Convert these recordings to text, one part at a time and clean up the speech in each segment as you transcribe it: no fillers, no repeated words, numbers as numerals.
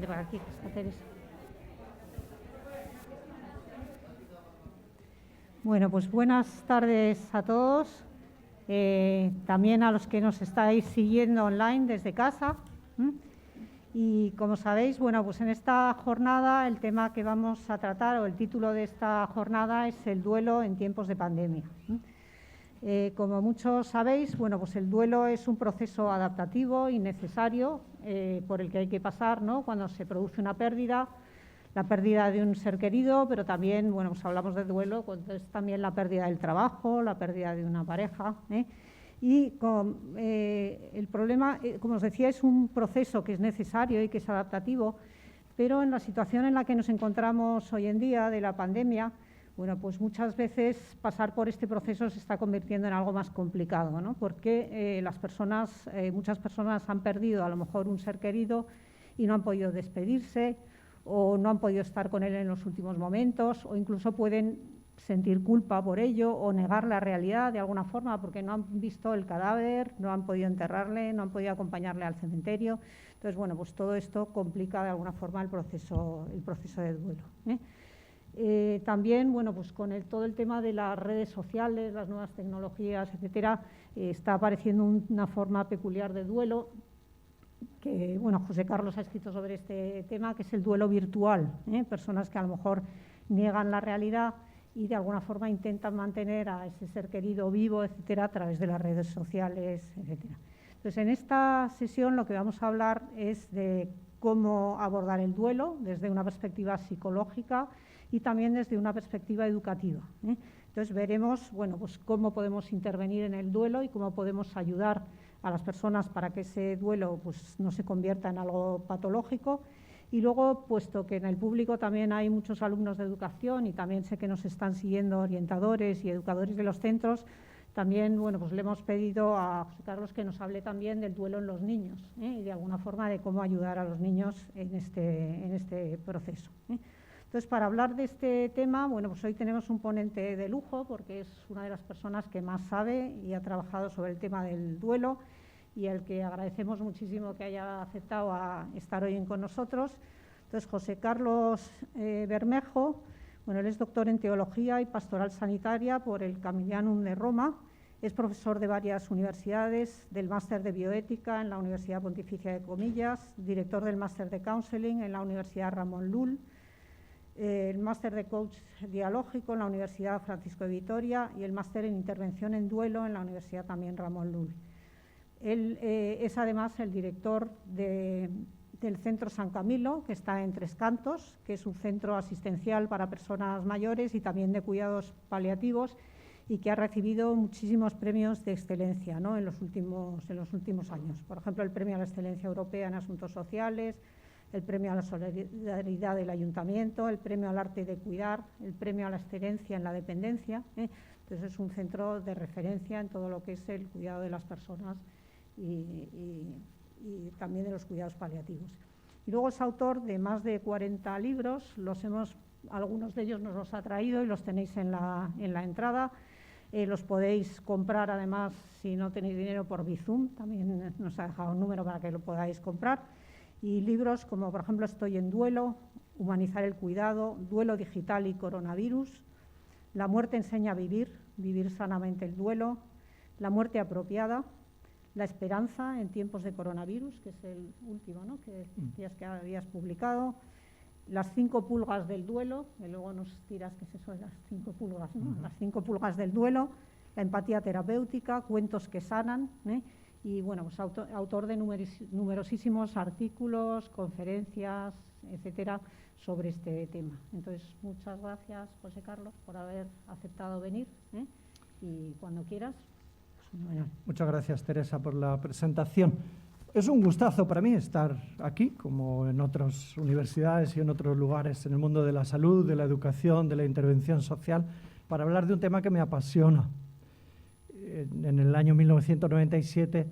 De por aquí, que está Teresa. Bueno, pues buenas tardes a todos, también a los que nos estáis siguiendo online desde casa. Y como sabéis, bueno, pues en esta jornada el tema que vamos a tratar, o el título de esta jornada, es el duelo en tiempos de pandemia. Como muchos sabéis, bueno, pues el duelo es un proceso adaptativo y necesario por el que hay que pasar, ¿no?, cuando se produce una pérdida, la pérdida de un ser querido, pero también, bueno, pues hablamos de duelo, cuando es también la pérdida del trabajo, la pérdida de una pareja. Y el problema, como os decía, es un proceso que es necesario y que es adaptativo, pero en la situación en la que nos encontramos hoy en día de la pandemia, bueno, pues muchas veces pasar por este proceso se está convirtiendo en algo más complicado, ¿no?, porque muchas personas han perdido a lo mejor un ser querido y no han podido despedirse, o no han podido estar con él en los últimos momentos, o incluso pueden sentir culpa por ello o negar la realidad de alguna forma porque no han visto el cadáver, no han podido enterrarle, no han podido acompañarle al cementerio. Entonces, bueno, pues todo esto complica de alguna forma el proceso de duelo. También, bueno, pues con todo el tema de las redes sociales, las nuevas tecnologías, etcétera, está apareciendo una forma peculiar de duelo que, bueno, José Carlos ha escrito sobre este tema, que es el duelo virtual. Personas que a lo mejor niegan la realidad y de alguna forma intentan mantener a ese ser querido vivo, etcétera, a través de las redes sociales, etcétera. Entonces, en esta sesión lo que vamos a hablar es de cómo abordar el duelo desde una perspectiva psicológica y también desde una perspectiva educativa. Entonces, veremos, bueno, pues cómo podemos intervenir en el duelo y cómo podemos ayudar a las personas para que ese duelo pues no se convierta en algo patológico. Y luego, puesto que en el público también hay muchos alumnos de educación y también sé que nos están siguiendo orientadores y educadores de los centros, también, bueno, pues le hemos pedido a José Carlos que nos hable también del duelo en los niños y de alguna forma de cómo ayudar a los niños en este proceso. Entonces, para hablar de este tema, bueno, pues hoy tenemos un ponente de lujo porque es una de las personas que más sabe y ha trabajado sobre el tema del duelo y al que agradecemos muchísimo que haya aceptado a estar hoy con nosotros. Entonces, José Carlos Bermejo, bueno, él es doctor en Teología y Pastoral Sanitaria por el Camillanum de Roma, es profesor de varias universidades, del Máster de Bioética en la Universidad Pontificia de Comillas, director del Máster de Counseling en la Universidad Ramón Llull, el Máster de Coach Dialógico en la Universidad Francisco de Vitoria y el Máster en Intervención en Duelo en la Universidad también Ramón Llull. Él es además el director del Centro San Camilo, que está en Tres Cantos, que es un centro asistencial para personas mayores y también de cuidados paliativos y que ha recibido muchísimos premios de excelencia, ¿no?, en los últimos años. Por ejemplo, el Premio a la Excelencia Europea en Asuntos Sociales, el Premio a la Solidaridad del Ayuntamiento, el Premio al Arte de Cuidar, el Premio a la Excelencia en la Dependencia. Entonces, es un centro de referencia en todo lo que es el cuidado de las personas y también de los cuidados paliativos. Y luego es autor de más de 40 libros, algunos de ellos nos los ha traído y los tenéis en la entrada. Los podéis comprar, además, si no tenéis dinero, por Bizum, también nos ha dejado un número para que lo podáis comprar. Y libros como, por ejemplo, Estoy en duelo, Humanizar el cuidado, Duelo digital y coronavirus, La muerte enseña a vivir, Vivir sanamente el duelo, La muerte apropiada, La esperanza en tiempos de coronavirus, que es el último, ¿no?, que decías que habías publicado, Las 5 pulgas del duelo, que luego nos dirás qué es eso de las 5 pulgas, ¿no? Las 5 pulgas del duelo, La empatía terapéutica, Cuentos que sanan, y bueno, pues autor de numerosísimos artículos, conferencias, etcétera, sobre este tema. Entonces, muchas gracias, José Carlos, por haber aceptado venir, y cuando quieras. Bueno, muchas gracias, Teresa, por la presentación. Es un gustazo para mí estar aquí, como en otras universidades y en otros lugares en el mundo de la salud, de la educación, de la intervención social, para hablar de un tema que me apasiona. En el año 1997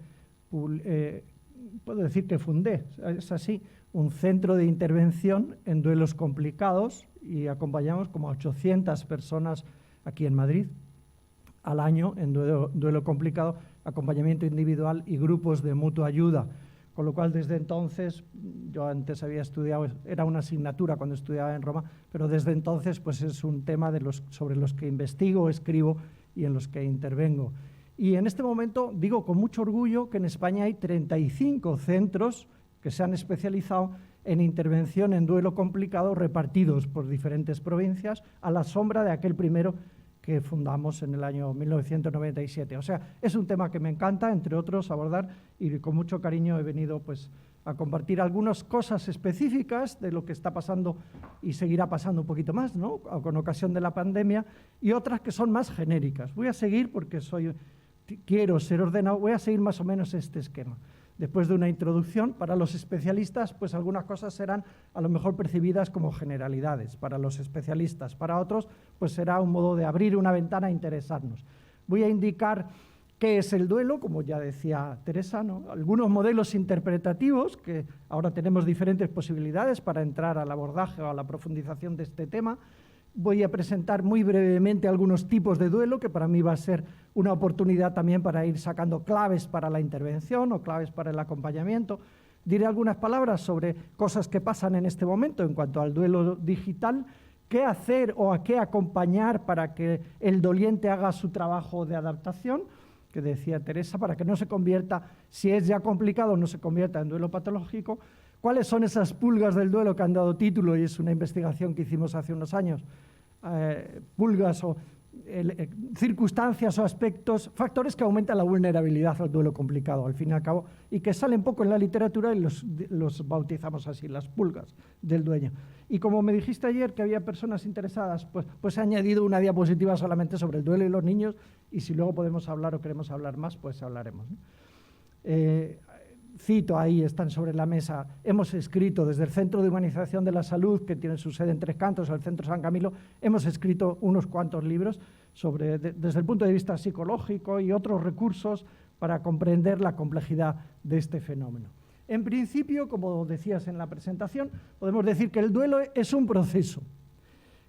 puedo decir que fundé, es así, un centro de intervención en duelos complicados y acompañamos como a 800 personas aquí en Madrid al año en duelo complicado, acompañamiento individual y grupos de mutua ayuda, con lo cual desde entonces, yo antes había estudiado, era una asignatura cuando estudiaba en Roma, pero desde entonces pues es un tema sobre los que investigo, escribo y en los que intervengo. Y en este momento digo con mucho orgullo que en España hay 35 centros que se han especializado en intervención en duelo complicado repartidos por diferentes provincias a la sombra de aquel primero que fundamos en el año 1997. O sea, es un tema que me encanta, entre otros, abordar y con mucho cariño he venido pues, a compartir algunas cosas específicas de lo que está pasando y seguirá pasando un poquito más, ¿no?, con ocasión de la pandemia, y otras que son más genéricas. Voy a seguir, porque quiero ser ordenado, voy a seguir más o menos este esquema. Después de una introducción, para los especialistas, pues algunas cosas serán a lo mejor percibidas como generalidades para los especialistas. Para otros, pues será un modo de abrir una ventana e interesarnos. Voy a indicar qué es el duelo, como ya decía Teresa, ¿no?, algunos modelos interpretativos, que ahora tenemos diferentes posibilidades para entrar al abordaje o a la profundización de este tema. Voy a presentar muy brevemente algunos tipos de duelo, que para mí va a ser una oportunidad también para ir sacando claves para la intervención o claves para el acompañamiento. Diré algunas palabras sobre cosas que pasan en este momento en cuanto al duelo digital, qué hacer o a qué acompañar para que el doliente haga su trabajo de adaptación, que decía Teresa, para que no se convierta, si es ya complicado, no se convierta en duelo patológico. ¿Cuáles son esas pulgas del duelo que han dado título? Y es una investigación que hicimos hace unos años. Pulgas o circunstancias o aspectos, factores que aumentan la vulnerabilidad al duelo complicado, al fin y al cabo, y que salen poco en la literatura y los bautizamos así, las pulgas del duelo. Y como me dijiste ayer que había personas interesadas, pues he añadido una diapositiva solamente sobre el duelo y los niños, y si luego podemos hablar o queremos hablar más, pues hablaremos, ¿no? Cito, ahí están sobre la mesa, hemos escrito desde el Centro de Humanización de la Salud, que tiene su sede en Tres Cantos, el Centro San Camilo, hemos escrito unos cuantos libros desde el punto de vista psicológico y otros recursos para comprender la complejidad de este fenómeno. En principio, como decías en la presentación, podemos decir que el duelo es un proceso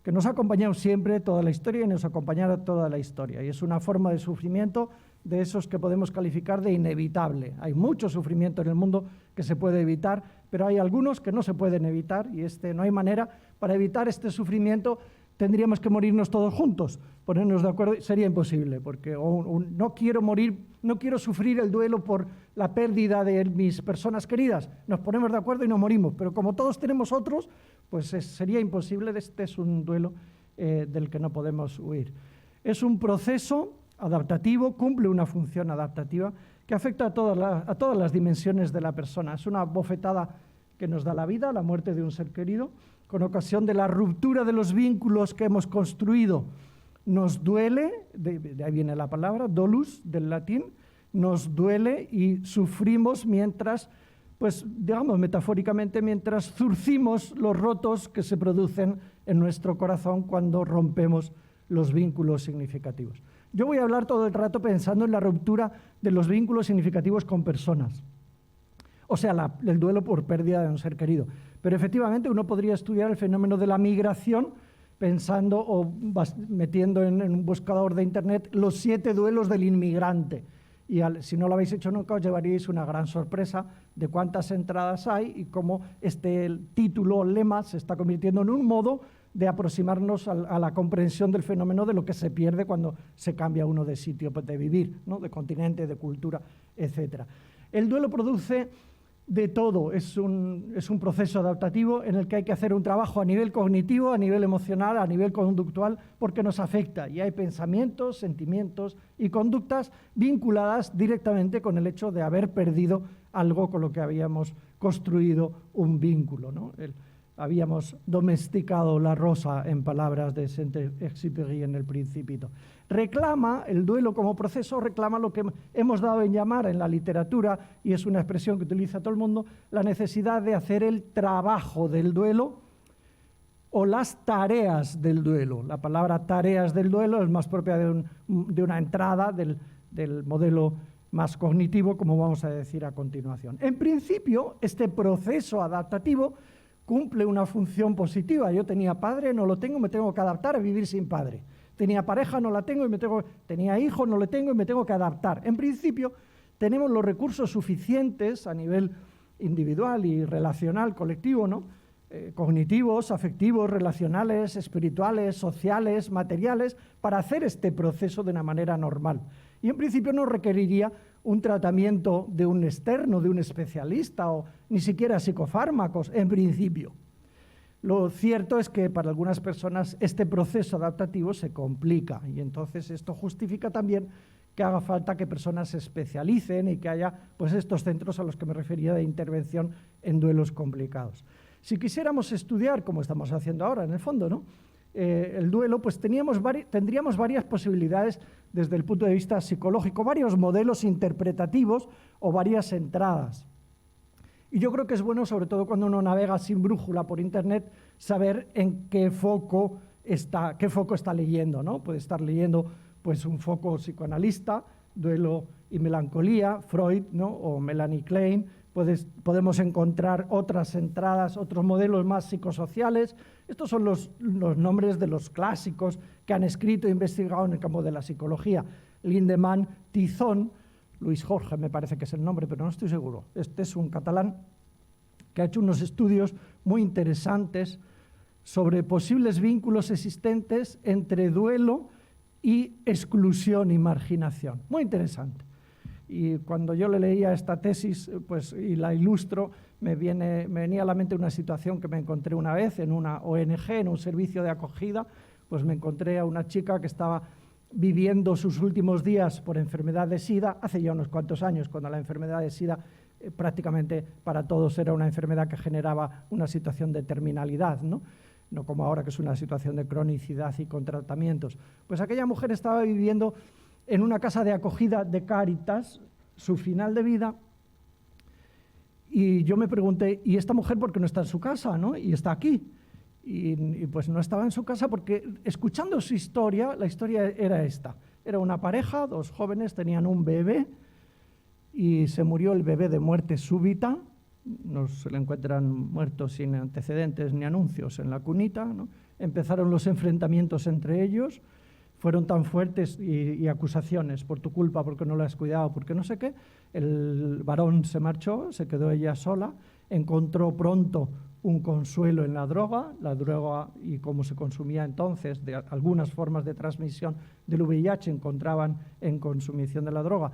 que nos ha acompañado siempre toda la historia y nos acompañará toda la historia, y es una forma de sufrimiento de esos que podemos calificar de inevitable. Hay mucho sufrimiento en el mundo que se puede evitar, pero hay algunos que no se pueden evitar, y no hay manera. Para evitar este sufrimiento tendríamos que morirnos todos juntos, ponernos de acuerdo, sería imposible, porque no quiero morir, no quiero sufrir el duelo por la pérdida de mis personas queridas, nos ponemos de acuerdo y nos morimos, pero como todos tenemos otros, pues sería imposible. Este es un duelo del que no podemos huir. Es un proceso adaptativo, cumple una función adaptativa que afecta a todas las dimensiones de la persona. Es una bofetada que nos da la vida, la muerte de un ser querido, con ocasión de la ruptura de los vínculos que hemos construido. Nos duele, de ahí viene la palabra, dolus, del latín, nos duele y sufrimos mientras, pues digamos metafóricamente, mientras zurcimos los rotos que se producen en nuestro corazón cuando rompemos los vínculos significativos. Yo voy a hablar todo el rato pensando en la ruptura de los vínculos significativos con personas, o sea, el duelo por pérdida de un ser querido. Pero efectivamente uno podría estudiar el fenómeno de la migración pensando o metiendo en un buscador de internet los 7 duelos del inmigrante. Y si no lo habéis hecho nunca, os llevaríais una gran sorpresa de cuántas entradas hay y cómo el título o lema se está convirtiendo en un modo de aproximarnos a la comprensión del fenómeno de lo que se pierde cuando se cambia uno de sitio de vivir, ¿no?, de continente, de cultura, etc. El duelo produce de todo, es un proceso adaptativo en el que hay que hacer un trabajo a nivel cognitivo, a nivel emocional, a nivel conductual, porque nos afecta y hay pensamientos, sentimientos y conductas vinculadas directamente con el hecho de haber perdido algo con lo que habíamos construido un vínculo, ¿no? Habíamos domesticado la rosa, en palabras de Saint-Exupéry en El Principito. Reclama, el duelo como proceso, reclama lo que hemos dado en llamar en la literatura, y es una expresión que utiliza todo el mundo, la necesidad de hacer el trabajo del duelo o las tareas del duelo. La palabra tareas del duelo es más propia de una entrada del modelo más cognitivo, como vamos a decir a continuación. En principio, este proceso adaptativo cumple una función positiva. Yo tenía padre, no lo tengo, me tengo que adaptar a vivir sin padre. Tenía pareja, no la tengo, tenía hijo, no le tengo y me tengo que adaptar. En principio, tenemos los recursos suficientes a nivel individual y relacional, colectivo, ¿no? Cognitivos, afectivos, relacionales, espirituales, sociales, materiales, para hacer este proceso de una manera normal. Y en principio no requeriría un tratamiento de un externo, de un especialista o ni siquiera psicofármacos, en principio. Lo cierto es que para algunas personas este proceso adaptativo se complica y entonces esto justifica también que haga falta que personas se especialicen y que haya pues, estos centros a los que me refería de intervención en duelos complicados. Si quisiéramos estudiar, como estamos haciendo ahora en el fondo, ¿no? El duelo, pues tendríamos varias posibilidades desde el punto de vista psicológico, varios modelos interpretativos o varias entradas. Y yo creo que es bueno, sobre todo cuando uno navega sin brújula por Internet, saber en qué foco está leyendo, ¿no? Puede estar leyendo pues, un foco psicoanalista, duelo y melancolía, Freud, ¿no? O Melanie Klein. Podemos encontrar otras entradas, otros modelos más psicosociales. Estos son los nombres de los clásicos que han escrito e investigado en el campo de la psicología. Lindemann, Tizón, Luis Jorge me parece que es el nombre, pero no estoy seguro. Este es un catalán que ha hecho unos estudios muy interesantes sobre posibles vínculos existentes entre duelo y exclusión y marginación. Muy interesante. Y cuando yo le leía esta tesis pues, y la ilustro, me venía a la mente una situación que me encontré una vez en una ONG, en un servicio de acogida. Pues me encontré a una chica que estaba viviendo sus últimos días por enfermedad de SIDA, hace ya unos cuantos años, cuando la enfermedad de SIDA prácticamente para todos era una enfermedad que generaba una situación de terminalidad, ¿no? No como ahora que es una situación de cronicidad y con tratamientos. Pues aquella mujer estaba viviendo en una casa de acogida de Cáritas, su final de vida, y yo me pregunté, ¿y esta mujer por qué no está en su casa, ¿no? Y está aquí. Y pues no estaba en su casa porque, escuchando su historia, la historia era esta. Era una pareja, dos jóvenes, tenían un bebé, y se murió el bebé de muerte súbita. No se le encuentran muertos sin antecedentes ni anuncios en la cunita, ¿no? Empezaron los enfrentamientos entre ellos, fueron tan fuertes y acusaciones, por tu culpa, porque no la has cuidado, porque no sé qué. El varón se marchó, se quedó ella sola, encontró pronto un consuelo en la droga y cómo se consumía entonces, de algunas formas de transmisión del VIH encontraban en consumición de la droga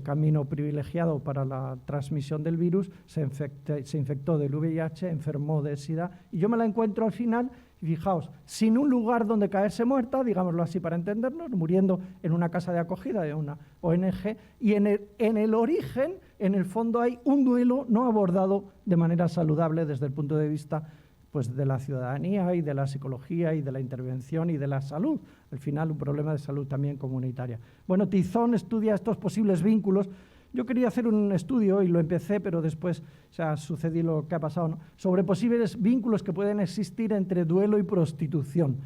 camino privilegiado para la transmisión del virus, se infectó del VIH, enfermó de SIDA, y yo me la encuentro al final, y fijaos, sin un lugar donde caerse muerta, digámoslo así para entendernos, muriendo en una casa de acogida de una ONG, y en el origen, en el fondo, hay un duelo no abordado de manera saludable desde el punto de vista pues, de la ciudadanía y de la psicología y de la intervención y de la salud. Al final, un problema de salud también comunitaria. Bueno, Tizón estudia estos posibles vínculos. Yo quería hacer un estudio, y lo empecé, pero después sucedió lo que ha pasado, ¿no? Sobre posibles vínculos que pueden existir entre duelo y prostitución.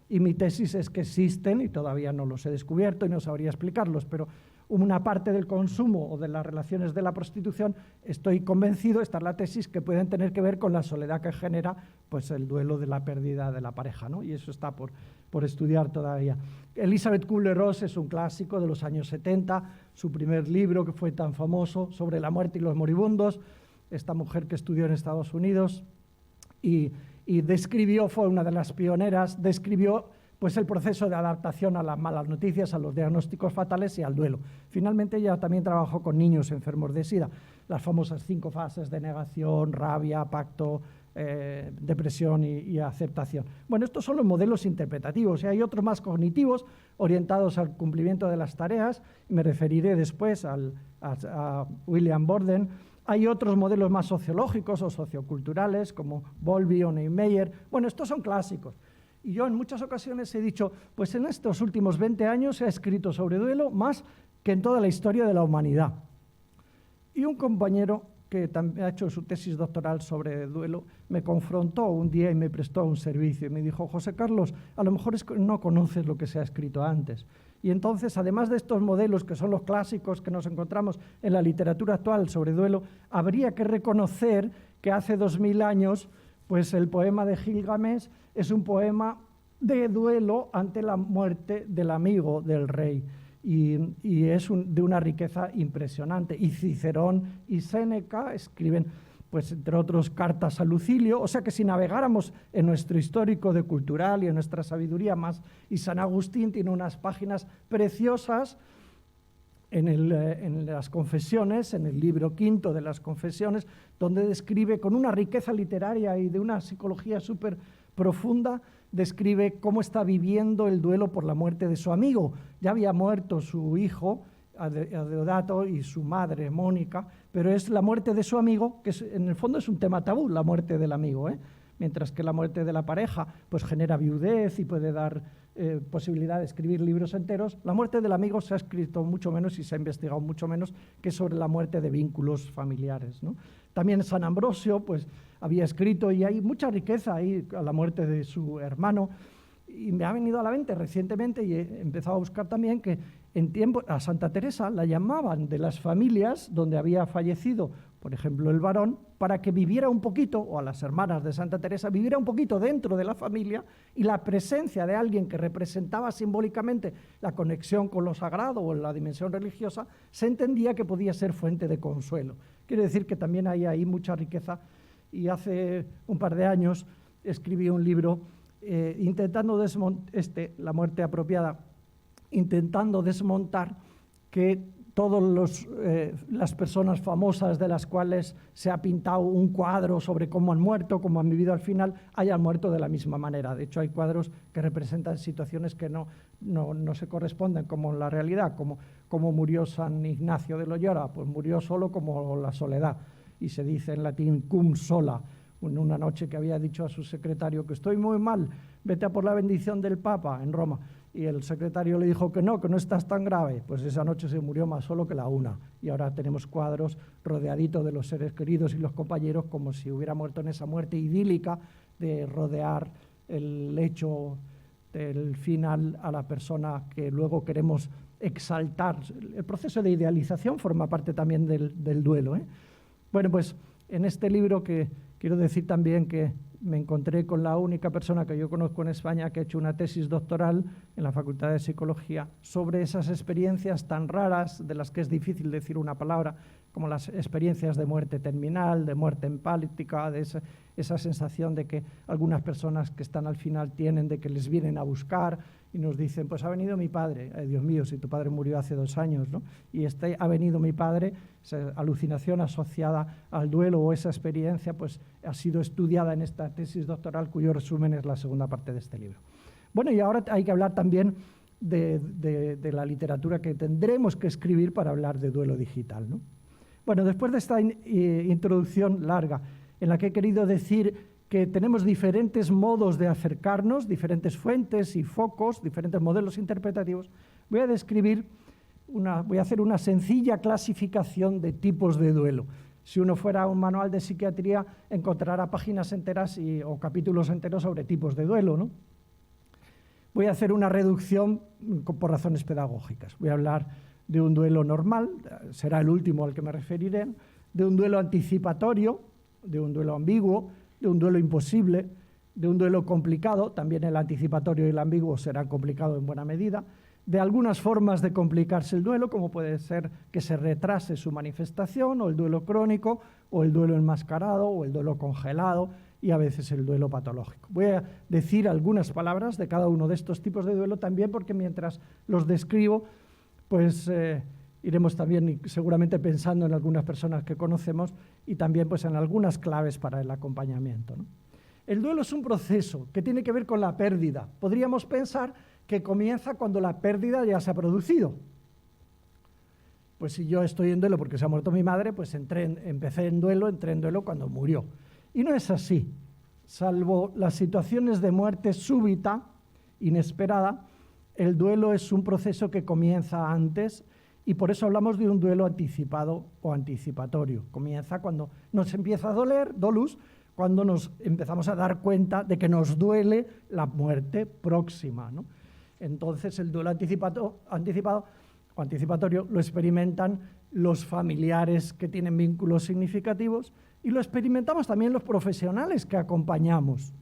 Y mi tesis es que existen, y todavía no los he descubierto y no sabría explicarlos, pero una parte del consumo o de las relaciones de la prostitución, estoy convencido, esta es la tesis, que pueden tener que ver con la soledad que genera pues, el duelo de la pérdida de la pareja, ¿no? Y eso está por estudiar todavía. Elizabeth Kubler-Ross es un clásico de los años 70, su primer libro que fue tan famoso, sobre la muerte y los moribundos, esta mujer que estudió en Estados Unidos y describió, fue una de las pioneras, describió pues el proceso de adaptación a las malas noticias, a los diagnósticos fatales y al duelo. Finalmente ella también trabajó con niños enfermos de SIDA, las famosas 5 fases de negación, rabia, pacto, depresión y aceptación. Bueno, estos son los modelos interpretativos, y hay otros más cognitivos orientados al cumplimiento de las tareas, me referiré después a William Borden. Hay otros modelos más sociológicos o socioculturales, como Bowlby o Niemeyer. Bueno, estos son clásicos. Y yo en muchas ocasiones he dicho, pues en estos últimos 20 años se ha escrito sobre duelo más que en toda la historia de la humanidad. Y un compañero que también ha hecho su tesis doctoral sobre duelo me confrontó un día y me prestó un servicio y me dijo, José Carlos, a lo mejor es que no conoces lo que se ha escrito antes. Y entonces, además de estos modelos que son los clásicos que nos encontramos en la literatura actual sobre duelo, habría que reconocer que hace 2000 años pues el poema de Gilgamesh es un poema de duelo ante la muerte del amigo del rey. Y es de una riqueza impresionante. Y Cicerón y Séneca escriben pues entre otros cartas a Lucilio, o sea que si navegáramos en nuestro histórico de cultural y en nuestra sabiduría más, y San Agustín tiene unas páginas preciosas en las confesiones, en el libro quinto de las confesiones, donde describe con una riqueza literaria y de una psicología súper profunda, describe cómo está viviendo el duelo por la muerte de su amigo. Ya había muerto su hijo, Adeodato, y su madre, Mónica, pero es la muerte de su amigo, que en el fondo es un tema tabú, la muerte del amigo, mientras que la muerte de la pareja pues genera viudez y puede dar posibilidad de escribir libros enteros. La muerte del amigo se ha escrito mucho menos y se ha investigado mucho menos que sobre la muerte de vínculos familiares, ¿no? También San Ambrosio pues había escrito, y hay mucha riqueza ahí a la muerte de su hermano, y me ha venido a la mente recientemente, y he empezado a buscar también, que en tiempo a Santa Teresa la llamaban de las familias donde había fallecido, por ejemplo, el varón, para que viviera un poquito, o a las hermanas de Santa Teresa, viviera un poquito dentro de la familia, y la presencia de alguien que representaba simbólicamente la conexión con lo sagrado o la dimensión religiosa, se entendía que podía ser fuente de consuelo. Quiere decir que también hay ahí mucha riqueza, y hace un par de años escribí un libro intentando desmontar, La muerte apropiada, intentando desmontar que todas las personas famosas de las cuales se ha pintado un cuadro sobre cómo han muerto, cómo han vivido al final, hayan muerto de la misma manera. De hecho, hay cuadros que representan situaciones que no se corresponden como la realidad, como murió San Ignacio de Loyola, pues murió solo como la soledad, y se dice en latín cum sola. En una noche que había dicho a su secretario que estoy muy mal, vete a por la bendición del Papa en Roma, y el secretario le dijo que no estás tan grave, pues esa noche se murió más solo que la una, y ahora tenemos cuadros rodeaditos de los seres queridos y los compañeros como si hubiera muerto en esa muerte idílica de rodear el lecho del final a la persona que luego queremos exaltar. El proceso de idealización forma parte también del duelo, Bueno, pues en este libro, que quiero decir también que me encontré con la única persona que yo conozco en España que ha hecho una tesis doctoral en la Facultad de Psicología sobre esas experiencias tan raras, de las que es difícil decir una palabra, como las experiencias de muerte terminal, de muerte empática, de esa sensación de que algunas personas que están al final tienen, de que les vienen a buscar y nos dicen, pues ha venido mi padre. Dios mío, si tu padre murió hace 2 años, ¿no? Y ha venido mi padre, esa alucinación asociada al duelo o esa experiencia, pues ha sido estudiada en esta tesis doctoral, cuyo resumen es la segunda parte de este libro. Bueno, y ahora hay que hablar también de la literatura que tendremos que escribir para hablar de duelo digital, ¿no? Bueno, después de esta introducción larga, en la que he querido decir que tenemos diferentes modos de acercarnos, diferentes fuentes y focos, diferentes modelos interpretativos, voy a hacer una sencilla clasificación de tipos de duelo. Si uno fuera a un manual de psiquiatría, encontrará páginas enteras o capítulos enteros sobre tipos de duelo, ¿no? Voy a hacer una reducción por razones pedagógicas. Voy a hablar de un duelo normal, será el último al que me referiré, de un duelo anticipatorio, de un duelo ambiguo, de un duelo imposible, de un duelo complicado, también el anticipatorio y el ambiguo serán complicados en buena medida, de algunas formas de complicarse el duelo, como puede ser que se retrase su manifestación, o el duelo crónico, o el duelo enmascarado, o el duelo congelado, y a veces el duelo patológico. Voy a decir algunas palabras de cada uno de estos tipos de duelo también, porque mientras los describo, pues iremos también seguramente pensando en algunas personas que conocemos y también pues en algunas claves para el acompañamiento, ¿no? El duelo es un proceso que tiene que ver con la pérdida. Podríamos pensar que comienza cuando la pérdida ya se ha producido. Pues si yo estoy en duelo porque se ha muerto mi madre, pues entré en duelo cuando murió. Y no es así. Salvo las situaciones de muerte súbita, inesperada, el duelo es un proceso que comienza antes, y por eso hablamos de un duelo anticipado o anticipatorio. Comienza cuando nos empieza a doler, dolus, cuando nos empezamos a dar cuenta de que nos duele la muerte próxima, ¿no? Entonces el duelo anticipado o anticipatorio lo experimentan los familiares que tienen vínculos significativos, y lo experimentamos también los profesionales que acompañamos.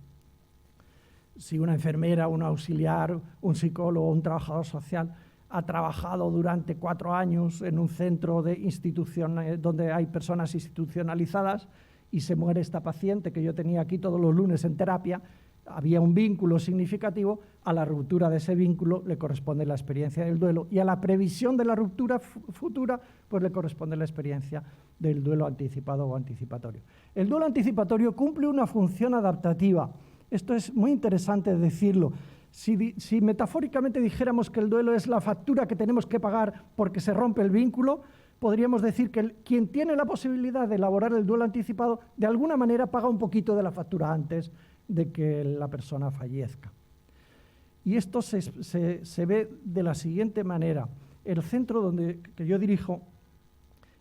Si una enfermera, un auxiliar, un psicólogo, un trabajador social ha trabajado durante 4 años en un centro donde hay personas institucionalizadas y se muere esta paciente que yo tenía aquí todos los lunes en terapia, había un vínculo significativo, a la ruptura de ese vínculo le corresponde la experiencia del duelo y a la previsión de la ruptura futura pues le corresponde la experiencia del duelo anticipado o anticipatorio. El duelo anticipatorio cumple una función adaptativa. Esto es muy interesante decirlo. Si metafóricamente dijéramos que el duelo es la factura que tenemos que pagar porque se rompe el vínculo, podríamos decir que quien tiene la posibilidad de elaborar el duelo anticipado de alguna manera paga un poquito de la factura antes de que la persona fallezca. Y esto se ve de la siguiente manera. El centro que yo dirijo,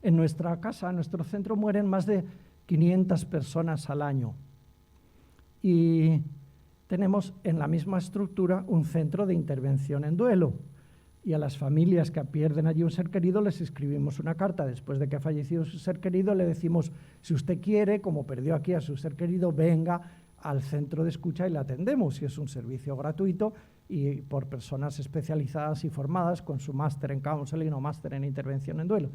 en nuestra casa, en nuestro centro, mueren más de 500 personas al año. Y tenemos en la misma estructura un centro de intervención en duelo. Y a las familias que pierden allí un ser querido les escribimos una carta después de que ha fallecido su ser querido, le decimos, si usted quiere, como perdió aquí a su ser querido, venga al centro de escucha y le atendemos, y es un servicio gratuito y por personas especializadas y formadas con su máster en counseling o máster en intervención en duelo.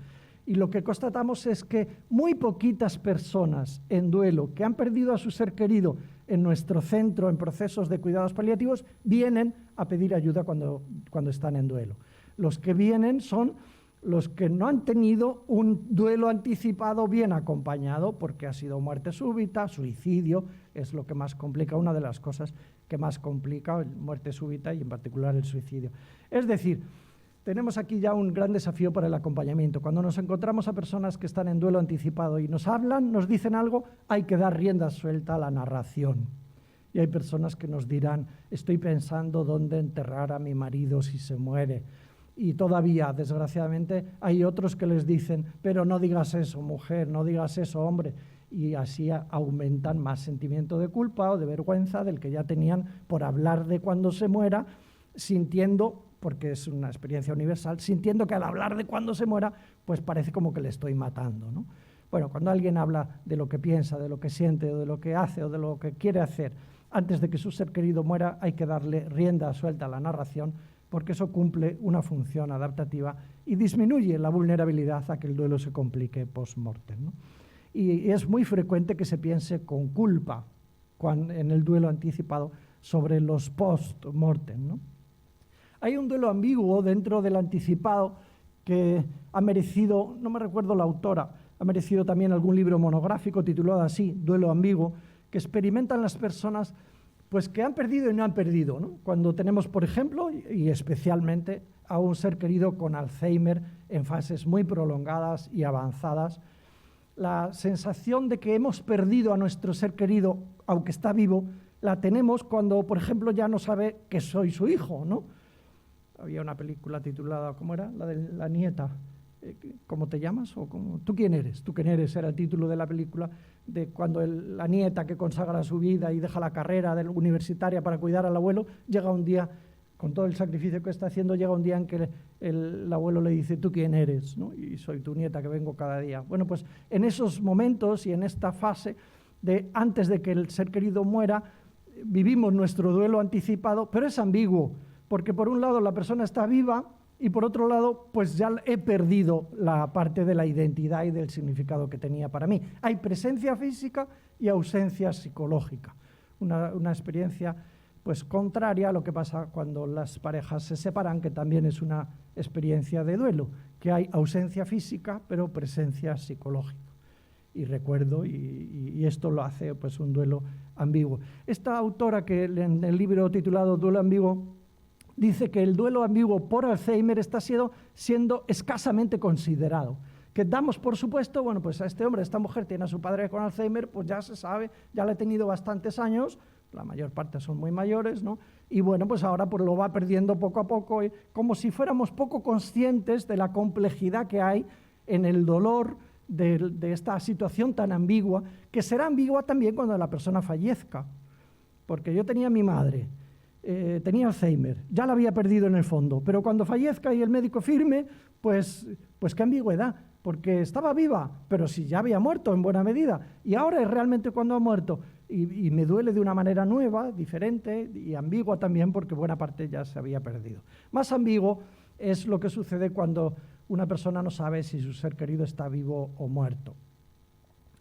Y lo que constatamos es que muy poquitas personas en duelo que han perdido a su ser querido en nuestro centro en procesos de cuidados paliativos vienen a pedir ayuda cuando están en duelo. Los que vienen son los que no han tenido un duelo anticipado bien acompañado porque ha sido muerte súbita, suicidio, es lo que más complica, una de las cosas que más complica, muerte súbita y en particular el suicidio. Es decir, tenemos aquí ya un gran desafío para el acompañamiento. Cuando nos encontramos a personas que están en duelo anticipado y nos hablan, nos dicen algo, hay que dar rienda suelta a la narración. Y hay personas que nos dirán, estoy pensando dónde enterrar a mi marido si se muere. Y todavía, desgraciadamente, hay otros que les dicen, pero no digas eso, mujer, no digas eso, hombre. Y así aumentan más sentimiento de culpa o de vergüenza del que ya tenían por hablar de cuando se muera, sintiendo, porque es una experiencia universal, sintiendo que al hablar de cuando se muera, pues parece como que le estoy matando, ¿no? Bueno, cuando alguien habla de lo que piensa, de lo que siente, o de lo que hace, o de lo que quiere hacer, antes de que su ser querido muera, hay que darle rienda suelta a la narración, porque eso cumple una función adaptativa y disminuye la vulnerabilidad a que el duelo se complique post-mortem, ¿no? Y es muy frecuente que se piense con culpa en el duelo anticipado sobre los post-mortem, ¿no? Hay un duelo ambiguo dentro del anticipado que ha merecido, no me recuerdo la autora, ha merecido también algún libro monográfico titulado así, Duelo ambiguo, que experimentan las personas pues que han perdido y no han perdido, ¿no? Cuando tenemos, por ejemplo, y especialmente a un ser querido con Alzheimer en fases muy prolongadas y avanzadas, la sensación de que hemos perdido a nuestro ser querido, aunque está vivo, la tenemos cuando, por ejemplo, ya no sabe que soy su hijo, ¿no? Había una película titulada, ¿cómo era? La de la nieta. ¿Cómo te llamas? O ¿tú quién eres? ¿Tú quién eres? Era el título de la película, de cuando la nieta que consagra su vida y deja la carrera universitaria para cuidar al abuelo, llega un día, con todo el sacrificio que está haciendo, llega un día en que el abuelo le dice, ¿tú quién eres? ¿No? Y soy tu nieta que vengo cada día. Bueno, pues en esos momentos y en esta fase de antes de que el ser querido muera, vivimos nuestro duelo anticipado, pero es ambiguo, porque por un lado la persona está viva, y por otro lado, pues ya he perdido la parte de la identidad y del significado que tenía para mí. Hay presencia física y ausencia psicológica. Una experiencia pues contraria a lo que pasa cuando las parejas se separan, que también es una experiencia de duelo, que hay ausencia física pero presencia psicológica. Y recuerdo, y esto lo hace pues un duelo ambiguo. Esta autora que en el libro titulado Duelo ambiguo dice que el duelo ambiguo por Alzheimer está siendo escasamente considerado. Que damos por supuesto, bueno, pues a este hombre, a esta mujer tiene a su padre con Alzheimer, pues ya se sabe, ya le ha tenido bastantes años, la mayor parte son muy mayores, ¿no? Y bueno, pues ahora pues lo va perdiendo poco a poco, como si fuéramos poco conscientes de la complejidad que hay en el dolor de esta situación tan ambigua, que será ambigua también cuando la persona fallezca. Porque yo tenía a mi madre, tenía Alzheimer, ya la había perdido en el fondo, pero cuando fallezca y el médico firme, pues qué ambigüedad, porque estaba viva, pero si ya había muerto en buena medida, y ahora es realmente cuando ha muerto, y me duele de una manera nueva, diferente y ambigua también, porque buena parte ya se había perdido. Más ambiguo es lo que sucede cuando una persona no sabe si su ser querido está vivo o muerto.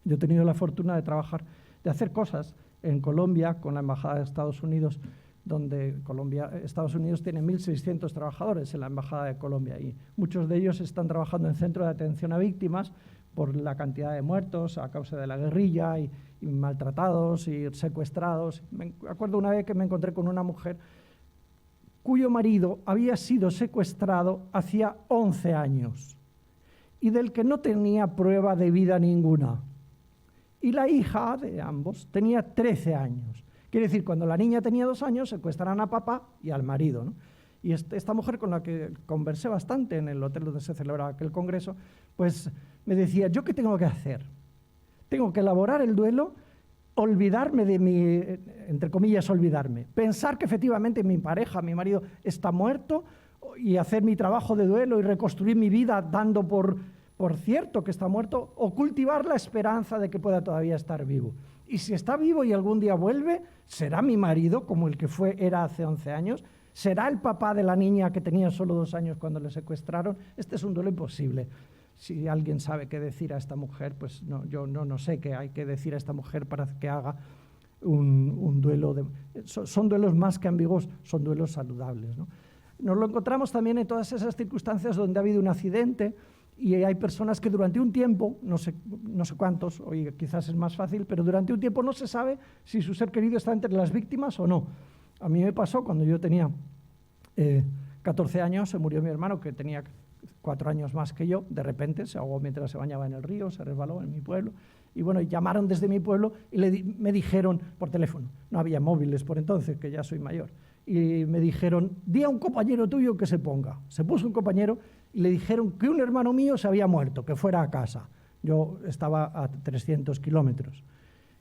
Yo he tenido la fortuna de trabajar, de hacer cosas en Colombia con la Embajada de Estados Unidos, donde Estados Unidos tiene 1.600 trabajadores en la Embajada de Colombia y muchos de ellos están trabajando en centros de atención a víctimas por la cantidad de muertos a causa de la guerrilla y maltratados y secuestrados. Me acuerdo una vez que me encontré con una mujer cuyo marido había sido secuestrado hacía 11 años y del que no tenía prueba de vida ninguna. Y la hija de ambos tenía 13 años. Quiere decir, cuando la niña tenía 2 años, secuestrarán a papá y al marido, ¿no? Y esta mujer con la que conversé bastante en el hotel donde se celebraba aquel congreso, pues me decía, ¿yo qué tengo que hacer? Tengo que elaborar el duelo, olvidarme de mi, entre comillas, olvidarme, pensar que efectivamente mi pareja, mi marido, está muerto y hacer mi trabajo de duelo y reconstruir mi vida dando por cierto que está muerto, o cultivar la esperanza de que pueda todavía estar vivo. Y si está vivo y algún día vuelve, será mi marido, como el que era hace 11 años, será el papá de la niña que tenía solo 2 años cuando le secuestraron. Este es un duelo imposible. Si alguien sabe qué decir a esta mujer, pues no, yo no sé qué hay que decir a esta mujer para que haga un duelo. Son duelos más que ambiguos, son duelos saludables, ¿no? Nos lo encontramos también en todas esas circunstancias donde ha habido un accidente y hay personas que durante un tiempo, no sé cuántos, hoy quizás es más fácil, pero durante un tiempo no se sabe si su ser querido está entre las víctimas o no. A mí me pasó cuando yo tenía 14 años, se murió mi hermano, que tenía 4 años más que yo, de repente se ahogó mientras se bañaba en el río, se resbaló en mi pueblo, y bueno, llamaron desde mi pueblo y me dijeron por teléfono, no había móviles por entonces, que ya soy mayor, y me dijeron, di a un compañero tuyo que se ponga. Se puso un compañero y le dijeron que un hermano mío se había muerto, que fuera a casa. Yo estaba a 300 kilómetros.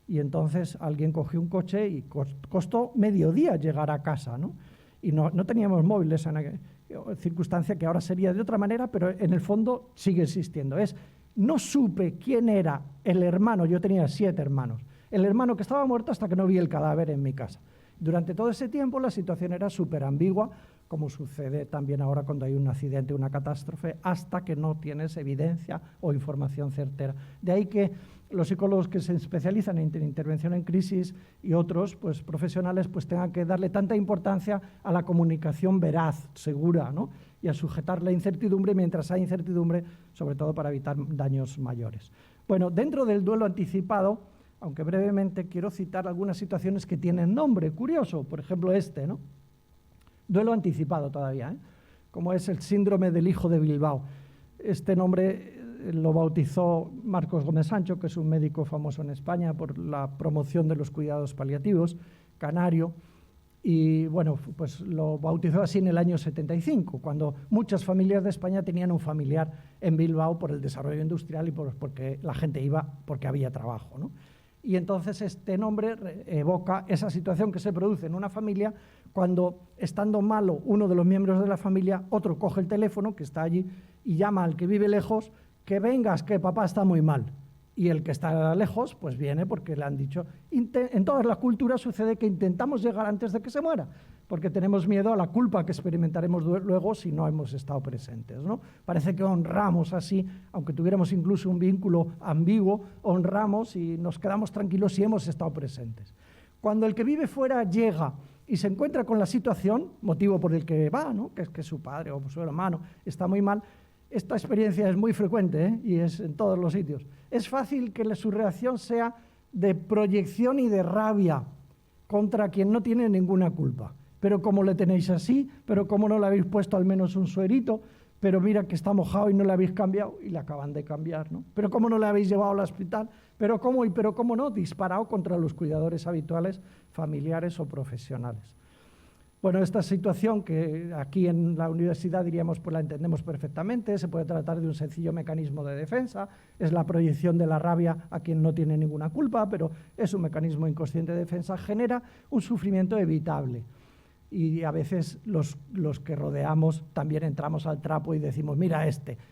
Y entonces alguien cogió un coche y costó medio día llegar a casa, ¿no? Y no teníamos móviles en aquella circunstancia que ahora sería de otra manera, pero en el fondo sigue existiendo. No supe quién era el hermano, yo tenía 7 hermanos, el hermano que estaba muerto hasta que no vi el cadáver en mi casa. Durante todo ese tiempo la situación era súper ambigua, como sucede también ahora cuando hay un accidente, una catástrofe, hasta que no tienes evidencia o información certera. De ahí que los psicólogos que se especializan en intervención en crisis y otros pues, profesionales pues, tengan que darle tanta importancia a la comunicación veraz, segura, ¿no? Y a sujetar la incertidumbre mientras hay incertidumbre, sobre todo para evitar daños mayores. Bueno, dentro del duelo anticipado, aunque brevemente quiero citar algunas situaciones que tienen nombre curioso, por ejemplo ¿no? Duelo anticipado todavía, como es el síndrome del hijo de Bilbao. Este nombre lo bautizó Marcos Gómez Sancho, que es un médico famoso en España por la promoción de los cuidados paliativos, canario, y bueno, pues lo bautizó así en el año 75, cuando muchas familias de España tenían un familiar en Bilbao por el desarrollo industrial y porque la gente iba porque había trabajo, ¿no? Y entonces este nombre evoca esa situación que se produce en una familia cuando, estando malo uno de los miembros de la familia, otro coge el teléfono que está allí y llama al que vive lejos, que vengas, que papá está muy mal. Y el que está lejos, pues viene porque le han dicho. En todas las culturas sucede que intentamos llegar antes de que se muera, porque tenemos miedo a la culpa que experimentaremos luego si no hemos estado presentes, ¿no? Parece que honramos así, aunque tuviéramos incluso un vínculo ambiguo, honramos y nos quedamos tranquilos si hemos estado presentes. Cuando el que vive fuera llega y se encuentra con la situación, motivo por el que va, ¿no? Que es que su padre o su hermano está muy mal, esta experiencia es muy frecuente, y es en todos los sitios. Es fácil que su reacción sea de proyección y de rabia contra quien no tiene ninguna culpa. Pero como le tenéis así, pero como no le habéis puesto al menos un suerito, pero mira que está mojado y no le habéis cambiado, y le acaban de cambiar, ¿no? Pero cómo no le habéis llevado al hospital, pero cómo no, disparado contra los cuidadores habituales, familiares o profesionales. Bueno, esta situación que aquí en la universidad diríamos pues la entendemos perfectamente, se puede tratar de un sencillo mecanismo de defensa, es la proyección de la rabia a quien no tiene ninguna culpa, pero es un mecanismo inconsciente de defensa, genera un sufrimiento evitable. Y a veces los que rodeamos también entramos al trapo y decimos, mira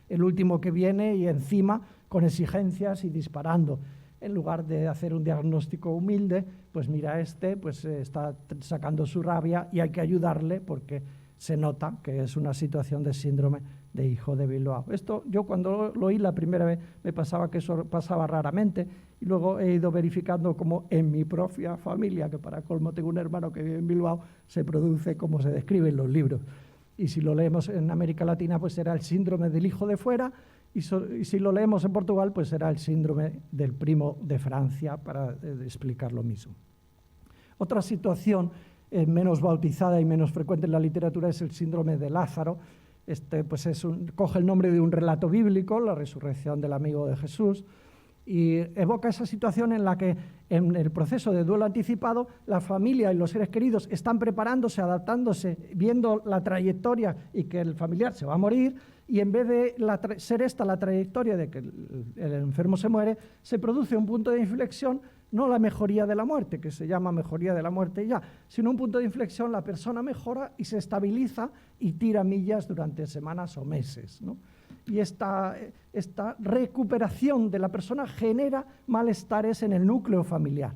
el último que viene y encima con exigencias y disparando. En lugar de hacer un diagnóstico humilde, pues mira pues está sacando su rabia y hay que ayudarle porque se nota que es una situación de síndrome de hijo de Bilbao. Esto yo cuando lo oí la primera vez me pasaba que eso pasaba raramente y luego he ido verificando como en mi propia familia, que para colmo tengo un hermano que vive en Bilbao, se produce como se describe en los libros. Y si lo leemos en América Latina, pues será el síndrome del hijo de fuera, y si lo leemos en Portugal, pues será el síndrome del primo de Francia, para explicar lo mismo. Otra situación menos bautizada y menos frecuente en la literatura es el síndrome de Lázaro. Pues coge el nombre de un relato bíblico, la resurrección del amigo de Jesús, y evoca esa situación en la que en el proceso de duelo anticipado la familia y los seres queridos están preparándose, adaptándose, viendo la trayectoria y que el familiar se va a morir, y en vez de ser esta la trayectoria de que el enfermo se muere, se produce un punto de inflexión, no la mejoría de la muerte, que se llama mejoría de la muerte ya, sino un punto de inflexión, la persona mejora y se estabiliza y tira millas durante semanas o meses, ¿no? Y esta recuperación de la persona genera malestares en el núcleo familiar.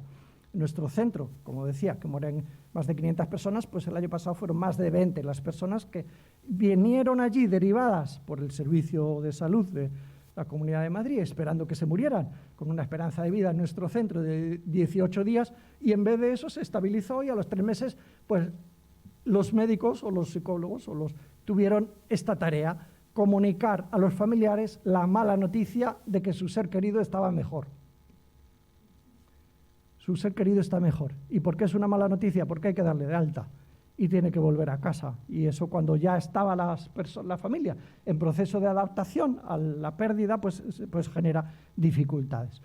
En nuestro centro, como decía, que mueren más de 500 personas, pues el año pasado fueron más de 20 las personas que vinieron allí derivadas por el Servicio de Salud de la Comunidad de Madrid, esperando que se murieran, con una esperanza de vida en nuestro centro de 18 días, y en vez de eso se estabilizó y a los 3 meses, pues los médicos o los psicólogos tuvieron esta tarea, comunicar a los familiares la mala noticia de que su ser querido estaba mejor. Su ser querido está mejor. ¿Y por qué es una mala noticia? Porque hay que darle de alta y tiene que volver a casa. Y eso cuando ya estaba la familia en proceso de adaptación a la pérdida, pues genera dificultades.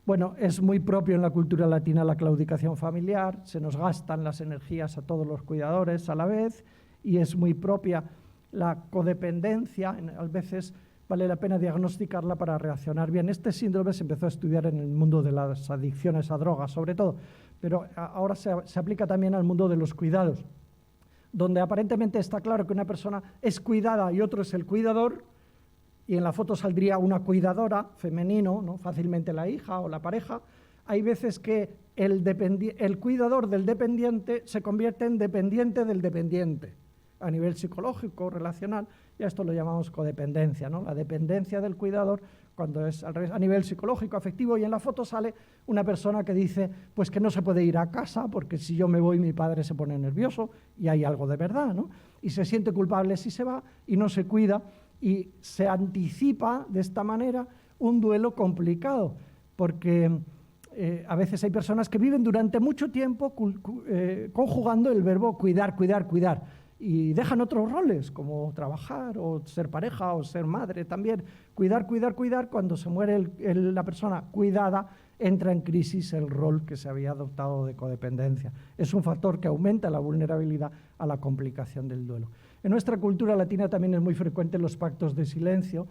Bueno, es muy propio en la cultura latina la claudicación familiar, se nos gastan las energías a todos los cuidadores a la vez, y es muy propia la codependencia, a veces vale la pena diagnosticarla para reaccionar bien. Este síndrome se empezó a estudiar en el mundo de las adicciones a drogas, sobre todo, pero ahora se aplica también al mundo de los cuidados, donde aparentemente está claro que una persona es cuidada y otro es el cuidador, y en la foto saldría una cuidadora femenino, ¿no? Fácilmente la hija o la pareja. Hay veces que el cuidador del dependiente se convierte en dependiente del dependiente, a nivel psicológico, relacional, y a esto lo llamamos codependencia, ¿no? La dependencia del cuidador, cuando es al revés, a nivel psicológico, afectivo, y en la foto sale una persona que dice pues que no se puede ir a casa porque si yo me voy mi padre se pone nervioso, y hay algo de verdad, ¿no? Y se siente culpable si se va y no se cuida, y se anticipa de esta manera un duelo complicado, porque a veces hay personas que viven durante mucho tiempo conjugando el verbo cuidar, cuidar, cuidar, y dejan otros roles, como trabajar, o ser pareja, o ser madre también. Cuidar, cuidar, cuidar. Cuando se muere la persona cuidada, entra en crisis el rol que se había adoptado de codependencia. Es un factor que aumenta la vulnerabilidad a la complicación del duelo. En nuestra cultura latina también es muy frecuente los pactos de silencio,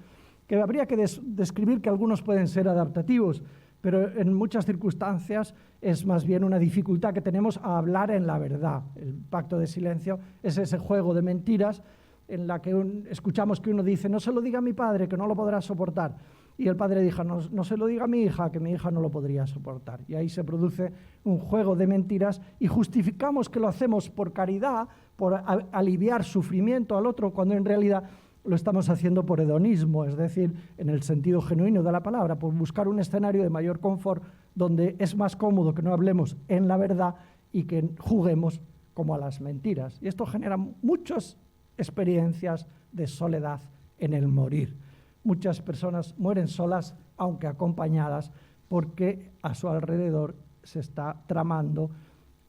que habría que describir que algunos pueden ser adaptativos, pero en muchas circunstancias es más bien una dificultad que tenemos a hablar en la verdad. El pacto de silencio es ese juego de mentiras en la que escuchamos que uno dice, no se lo diga a mi padre, que no lo podrá soportar. Y el padre dijo, no se lo diga a mi hija, que mi hija no lo podría soportar. Y ahí se produce un juego de mentiras y justificamos que lo hacemos por caridad, por aliviar sufrimiento al otro, cuando en realidad lo estamos haciendo por hedonismo, es decir, en el sentido genuino de la palabra, por buscar un escenario de mayor confort donde es más cómodo que no hablemos en la verdad y que juguemos como a las mentiras. Y esto genera muchas experiencias de soledad en el morir. Muchas personas mueren solas, aunque acompañadas, porque a su alrededor se está tramando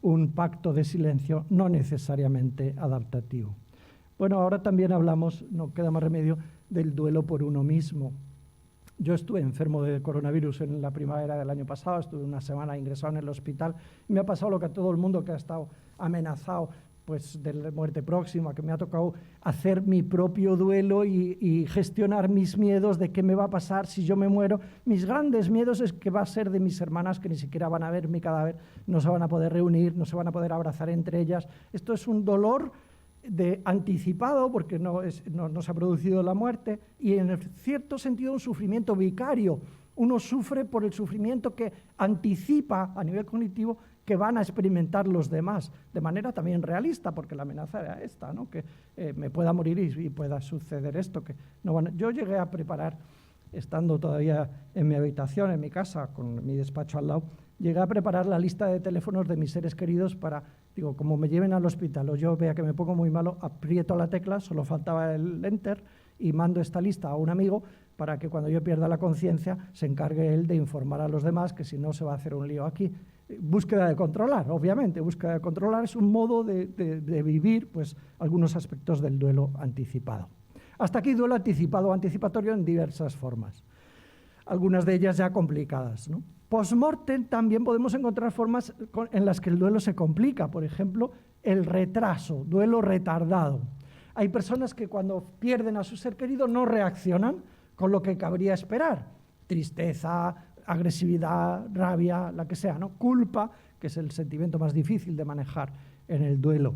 un pacto de silencio no necesariamente adaptativo. Bueno, ahora también hablamos, no queda más remedio, del duelo por uno mismo. Yo estuve enfermo de coronavirus en la primavera del año pasado, estuve una semana ingresado en el hospital y me ha pasado lo que a todo el mundo que ha estado amenazado pues, de muerte próxima, que me ha tocado hacer mi propio duelo y gestionar mis miedos de qué me va a pasar si yo me muero. Mis grandes miedos es que va a ser de mis hermanas, que ni siquiera van a ver mi cadáver, no se van a poder reunir, no se van a poder abrazar entre ellas. Esto es un dolor anticipado, porque no se ha producido la muerte, y en cierto sentido un sufrimiento vicario. Uno sufre por el sufrimiento que anticipa a nivel cognitivo que van a experimentar los demás, de manera también realista, porque la amenaza era esta, ¿no? Que me pueda morir y pueda suceder esto. Que no van. Yo llegué a preparar, estando todavía en mi habitación, en mi casa, con mi despacho al lado, llegué a preparar la lista de teléfonos de mis seres queridos para, digo, como me lleven al hospital o yo vea que me pongo muy malo, aprieto la tecla, solo faltaba el enter, y mando esta lista a un amigo para que cuando yo pierda la conciencia se encargue él de informar a los demás, que si no se va a hacer un lío aquí. Búsqueda de controlar, obviamente. Búsqueda de controlar es un modo de vivir pues, algunos aspectos del duelo anticipado. Hasta aquí duelo anticipado o anticipatorio en diversas formas. Algunas de ellas ya complicadas, ¿no? Post-mortem también podemos encontrar formas en las que el duelo se complica. Por ejemplo, el retraso, duelo retardado. Hay personas que cuando pierden a su ser querido no reaccionan con lo que cabría esperar. Tristeza, agresividad, rabia, la que sea, ¿no? Culpa, que es el sentimiento más difícil de manejar en el duelo.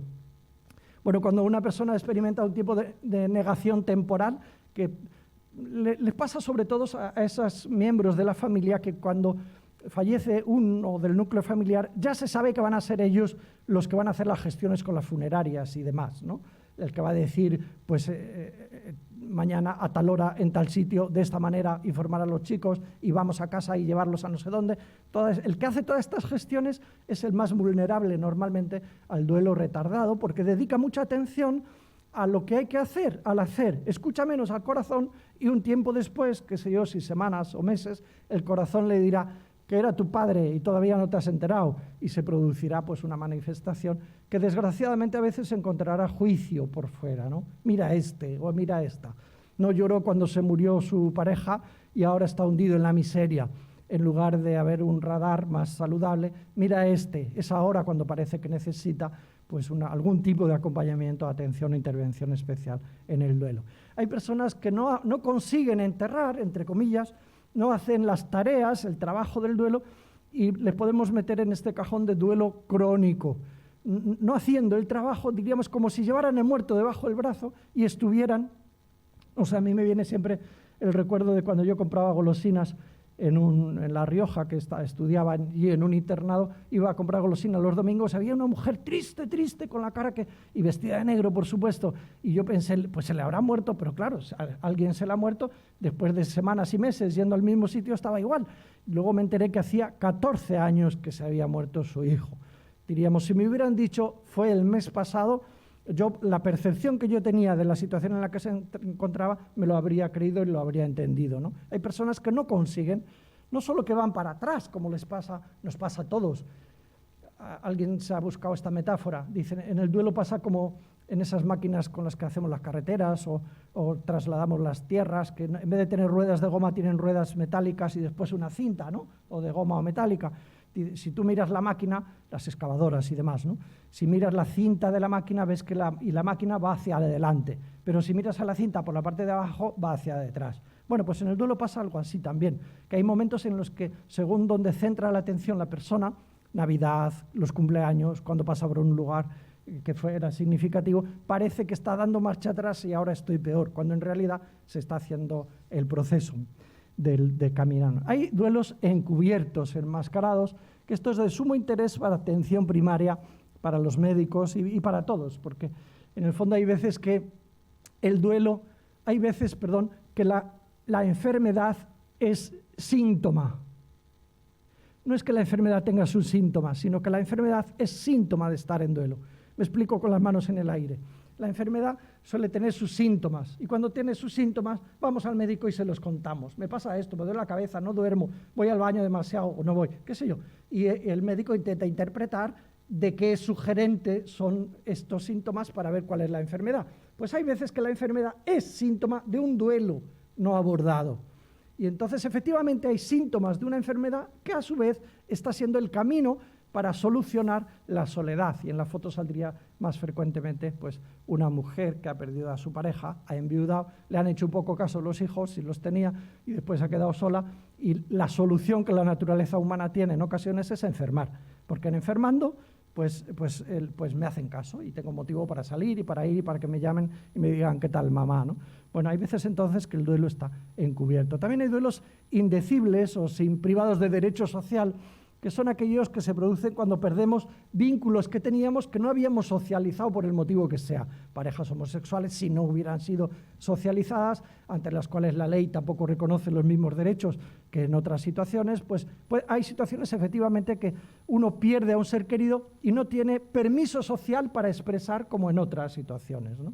Bueno, cuando una persona experimenta un tipo de negación temporal, que les pasa sobre todo a esos miembros de la familia que cuando fallece uno del núcleo familiar, ya se sabe que van a ser ellos los que van a hacer las gestiones con las funerarias y demás, ¿no? El que va a decir, pues mañana a tal hora en tal sitio, de esta manera, informar a los chicos y vamos a casa y llevarlos a no sé dónde. El que hace todas estas gestiones es el más vulnerable normalmente al duelo retardado, porque dedica mucha atención a lo que hay que hacer, al hacer. Escucha menos al corazón y un tiempo después, qué sé yo, si semanas o meses, el corazón le dirá que era tu padre y todavía no te has enterado, y se producirá pues una manifestación que desgraciadamente a veces encontrará juicio por fuera, ¿no? Mira este o mira esta. No lloró cuando se murió su pareja y ahora está hundido en la miseria. En lugar de haber un radar más saludable, mira este, es ahora cuando parece que necesita pues algún tipo de acompañamiento, atención o intervención especial en el duelo. Hay personas que no consiguen enterrar, entre comillas, no hacen las tareas, el trabajo del duelo, y les podemos meter en este cajón de duelo crónico. No haciendo el trabajo, diríamos, como si llevaran el muerto debajo del brazo y estuvieran... O sea, a mí me viene siempre el recuerdo de cuando yo compraba golosinas en La Rioja, que estudiaba allí en un internado, iba a comprar golosinas los domingos, había una mujer triste con la cara y vestida de negro, por supuesto, y yo pensé, pues se le habrá muerto, pero claro, alguien se le ha muerto, después de semanas y meses yendo al mismo sitio estaba igual. Luego me enteré que hacía 14 años que se había muerto su hijo. Diríamos, si me hubieran dicho, fue el mes pasado, la percepción que yo tenía de la situación en la que se encontraba me lo habría creído y lo habría entendido, ¿no? Hay personas que no consiguen, no solo que van para atrás, como nos pasa a todos. Alguien se ha buscado esta metáfora, dicen, en el duelo pasa como en esas máquinas con las que hacemos las carreteras o trasladamos las tierras, que en vez de tener ruedas de goma tienen ruedas metálicas y después una cinta, ¿no? O de goma o metálica. Si tú miras la máquina, las excavadoras y demás, ¿no? Si miras la cinta de la máquina, ves que la máquina va hacia adelante, pero si miras a la cinta por la parte de abajo, va hacia detrás. Bueno, pues en el duelo pasa algo así también, que hay momentos en los que, según donde centra la atención la persona, Navidad, los cumpleaños, cuando pasa por un lugar que fuera significativo, parece que está dando marcha atrás y ahora estoy peor, cuando en realidad se está haciendo el proceso de caminar. Hay duelos encubiertos, enmascarados, que esto es de sumo interés para atención primaria, para los médicos y para todos, porque en el fondo hay veces que el duelo, que la enfermedad es síntoma. No es que la enfermedad tenga sus síntomas, sino que la enfermedad es síntoma de estar en duelo. Me explico con las manos en el aire. La enfermedad suele tener sus síntomas y cuando tiene sus síntomas vamos al médico y se los contamos. Me pasa esto, me duele la cabeza, no duermo, voy al baño demasiado o no voy, qué sé yo. Y el médico intenta interpretar de qué sugerente son estos síntomas para ver cuál es la enfermedad. Pues hay veces que la enfermedad es síntoma de un duelo no abordado. Y entonces efectivamente hay síntomas de una enfermedad que a su vez está siendo el camino para solucionar la soledad. Y en la foto saldría más frecuentemente pues, una mujer que ha perdido a su pareja, ha enviudado, le han hecho un poco caso los hijos, si los tenía, y después ha quedado sola. Y la solución que la naturaleza humana tiene en ocasiones es enfermar, porque en enfermando pues me hacen caso y tengo motivo para salir y para ir y para que me llamen y me digan qué tal mamá, ¿no? Bueno, hay veces entonces que el duelo está encubierto. También hay duelos indecibles o privados de derecho social, que son aquellos que se producen cuando perdemos vínculos que teníamos que no habíamos socializado por el motivo que sea. Parejas homosexuales, si no hubieran sido socializadas, ante las cuales la ley tampoco reconoce los mismos derechos que en otras situaciones, pues hay situaciones efectivamente que uno pierde a un ser querido y no tiene permiso social para expresar como en otras situaciones, ¿no?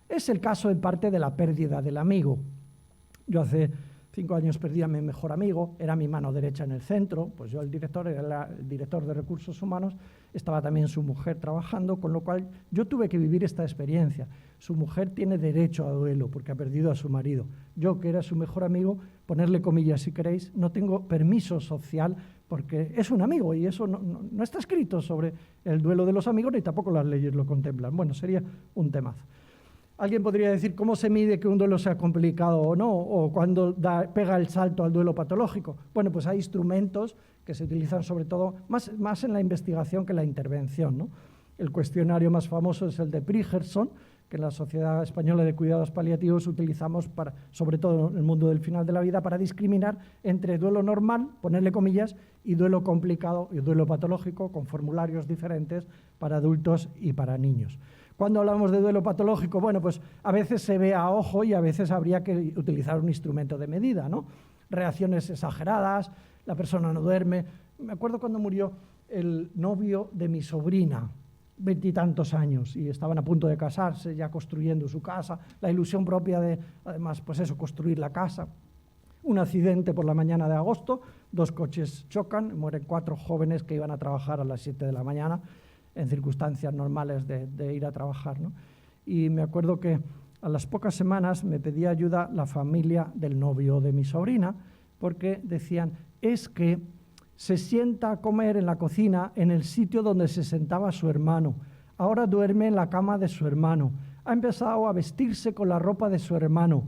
Es el caso en parte de la pérdida del amigo. Yo hace 5 años perdí a mi mejor amigo, era mi mano derecha en el centro, pues yo el director, era el director de recursos humanos, estaba también su mujer trabajando, con lo cual yo tuve que vivir esta experiencia. Su mujer tiene derecho a duelo porque ha perdido a su marido. Yo, que era su mejor amigo, ponerle comillas si queréis, no tengo permiso social porque es un amigo y eso no está escrito sobre el duelo de los amigos ni tampoco las leyes lo contemplan. Bueno, sería un temazo. Alguien podría decir cómo se mide que un duelo sea complicado o no, o cuándo pega el salto al duelo patológico. Bueno, pues hay instrumentos que se utilizan sobre todo, más en la investigación que en la intervención, ¿no? El cuestionario más famoso es el de Prigerson, que en la Sociedad Española de Cuidados Paliativos utilizamos, sobre todo en el mundo del final de la vida, para discriminar entre duelo normal, ponerle comillas, y duelo complicado y duelo patológico, con formularios diferentes para adultos y para niños. Cuando hablamos de duelo patológico, bueno, pues a veces se ve a ojo y a veces habría que utilizar un instrumento de medida, ¿no? Reacciones exageradas, la persona no duerme. Me acuerdo cuando murió el novio de mi sobrina, 20 y tantos años, y estaban a punto de casarse, ya construyendo su casa, la ilusión propia de, además, pues eso, construir la casa. Un accidente por la mañana de agosto, 2 coches chocan, mueren 4 jóvenes que iban a trabajar a las 7 de la mañana, en circunstancias normales de ir a trabajar, ¿no? Y me acuerdo que a las pocas semanas me pedía ayuda la familia del novio de mi sobrina, porque decían, es que se sienta a comer en la cocina en el sitio donde se sentaba su hermano, ahora duerme en la cama de su hermano, ha empezado a vestirse con la ropa de su hermano,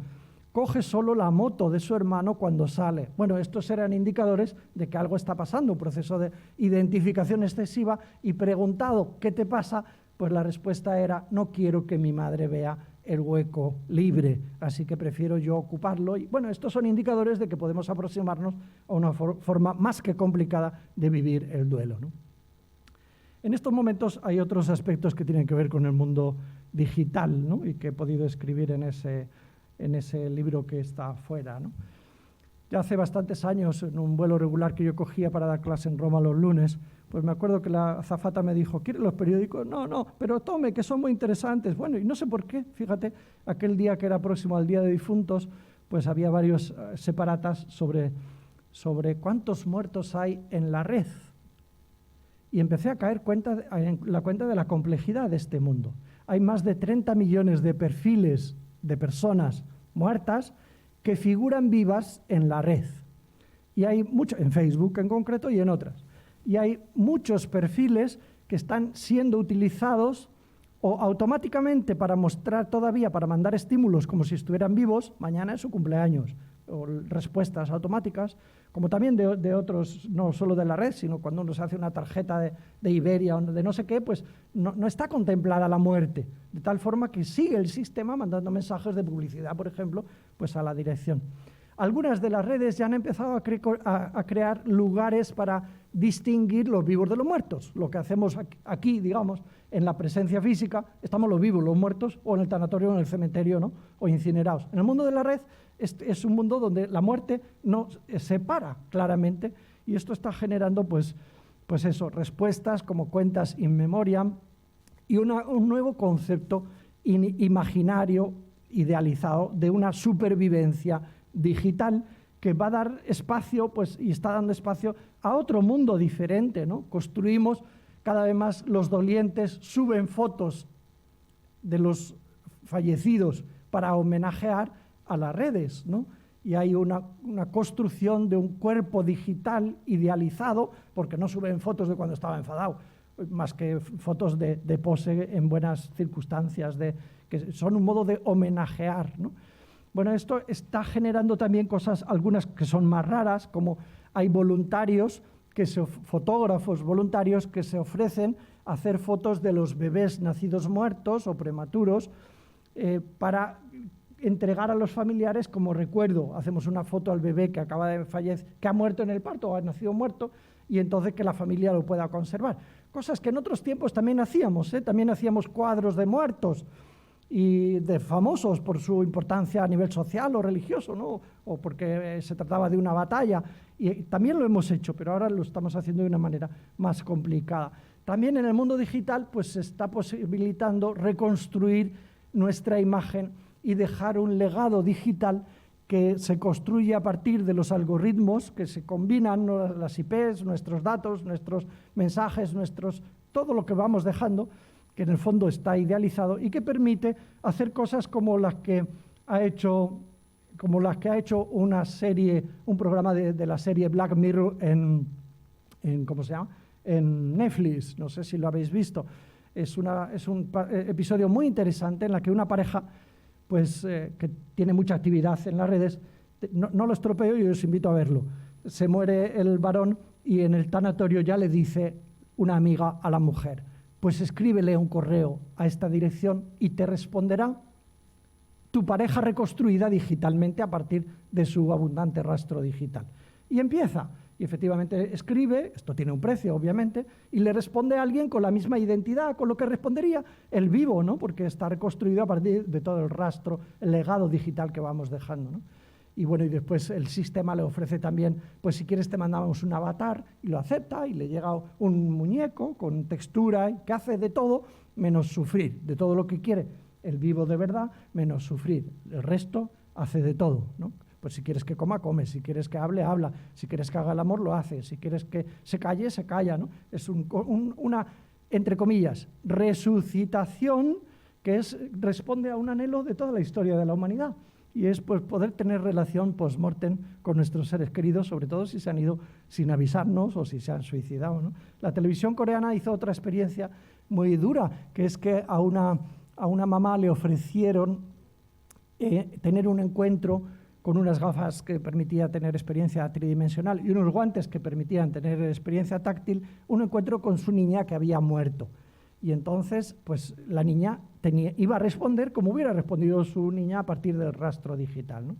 coge solo la moto de su hermano cuando sale. Bueno, estos eran indicadores de que algo está pasando, un proceso de identificación excesiva, y preguntado, ¿qué te pasa? Pues la respuesta era, no quiero que mi madre vea el hueco libre, así que prefiero yo ocuparlo. Y bueno, estos son indicadores de que podemos aproximarnos a una forma más que complicada de vivir el duelo, ¿no? En estos momentos hay otros aspectos que tienen que ver con el mundo digital, ¿no? Y que he podido escribir en ese libro que está afuera, ¿no? Ya hace bastantes años, en un vuelo regular que yo cogía para dar clase en Roma los lunes, pues me acuerdo que la azafata me dijo, ¿quieres los periódicos? No, pero tome, que son muy interesantes. Bueno, y no sé por qué, fíjate, aquel día que era próximo al Día de Difuntos, pues había varios separatas sobre cuántos muertos hay en la red. Y empecé a caer en la cuenta de la complejidad de este mundo. Hay más de 30 millones de perfiles de personas muertas que figuran vivas en la red. Y hay mucho, en Facebook en concreto y en otras. Y hay muchos perfiles que están siendo utilizados o automáticamente para mostrar todavía, para mandar estímulos como si estuvieran vivos, mañana es su cumpleaños, o respuestas automáticas, como también de otros, no solo de la red, sino cuando uno se hace una tarjeta de Iberia o de no sé qué, pues no está contemplada la muerte, de tal forma que sigue el sistema mandando mensajes de publicidad, por ejemplo, pues a la dirección. Algunas de las redes ya han empezado a crear lugares para distinguir los vivos de los muertos. Lo que hacemos aquí, digamos, en la presencia física, estamos los vivos, los muertos, o en el tanatorio o en el cementerio, ¿no? O incinerados. En el mundo de la red es un mundo donde la muerte no separa claramente, y esto está generando pues eso, respuestas como cuentas in memoriam y un nuevo concepto imaginario, idealizado, de una supervivencia digital que va a dar espacio, pues, y está dando espacio a otro mundo diferente, ¿no? Construimos cada vez más, los dolientes suben fotos de los fallecidos para homenajear a las redes, ¿no? Y hay una construcción de un cuerpo digital idealizado, porque no suben fotos de cuando estaba enfadado, más que fotos de pose en buenas circunstancias, que son un modo de homenajear, ¿no? Bueno, esto está generando también cosas, algunas que son más raras, como hay voluntarios, fotógrafos voluntarios que se ofrecen a hacer fotos de los bebés nacidos muertos o prematuros para entregar a los familiares como recuerdo. Hacemos una foto al bebé que acaba de fallecer, que ha muerto en el parto o ha nacido muerto, y entonces que la familia lo pueda conservar. Cosas que en otros tiempos también hacíamos, también hacíamos cuadros de muertos y de famosos por su importancia a nivel social o religioso, ¿no? O porque se trataba de una batalla. Y también lo hemos hecho, pero ahora lo estamos haciendo de una manera más complicada. También en el mundo digital pues, se está posibilitando reconstruir nuestra imagen y dejar un legado digital que se construye a partir de los algoritmos que se combinan, las IPs, nuestros datos, nuestros mensajes, todo lo que vamos dejando, que en el fondo está idealizado y que permite hacer cosas como las que ha hecho una serie, un programa de la serie Black Mirror en ¿cómo se llama? En Netflix, no sé si lo habéis visto. Es un episodio muy interesante en la que una pareja pues, que tiene mucha actividad en las redes, no lo estropeo y os invito a verlo. Se muere el varón y en el tanatorio ya le dice una amiga a la mujer, pues escríbele un correo a esta dirección y te responderá tu pareja reconstruida digitalmente a partir de su abundante rastro digital. Y empieza, y efectivamente escribe, esto tiene un precio obviamente, y le responde a alguien con la misma identidad, con lo que respondería el vivo, ¿no? Porque está reconstruido a partir de todo el rastro, el legado digital que vamos dejando, ¿no? Y bueno, y después el sistema le ofrece también, pues si quieres te mandamos un avatar, y lo acepta, y le llega un muñeco con textura, que hace de todo, menos sufrir, de todo lo que quiere el vivo de verdad, menos sufrir. El resto hace de todo, ¿no? Pues si quieres que coma, come, si quieres que hable, habla, si quieres que haga el amor, lo hace, si quieres que se calle, se calla, ¿no? Es una, entre comillas, resucitación que responde a un anhelo de toda la historia de la humanidad. Y es pues, poder tener relación post-mortem con nuestros seres queridos, sobre todo si se han ido sin avisarnos o si se han suicidado, ¿no? La televisión coreana hizo otra experiencia muy dura, que es que a una mamá le ofrecieron tener un encuentro con unas gafas que permitían tener experiencia tridimensional y unos guantes que permitían tener experiencia táctil, un encuentro con su niña que había muerto. Y entonces, pues la niña iba a responder como hubiera respondido su niña a partir del rastro digital, ¿no?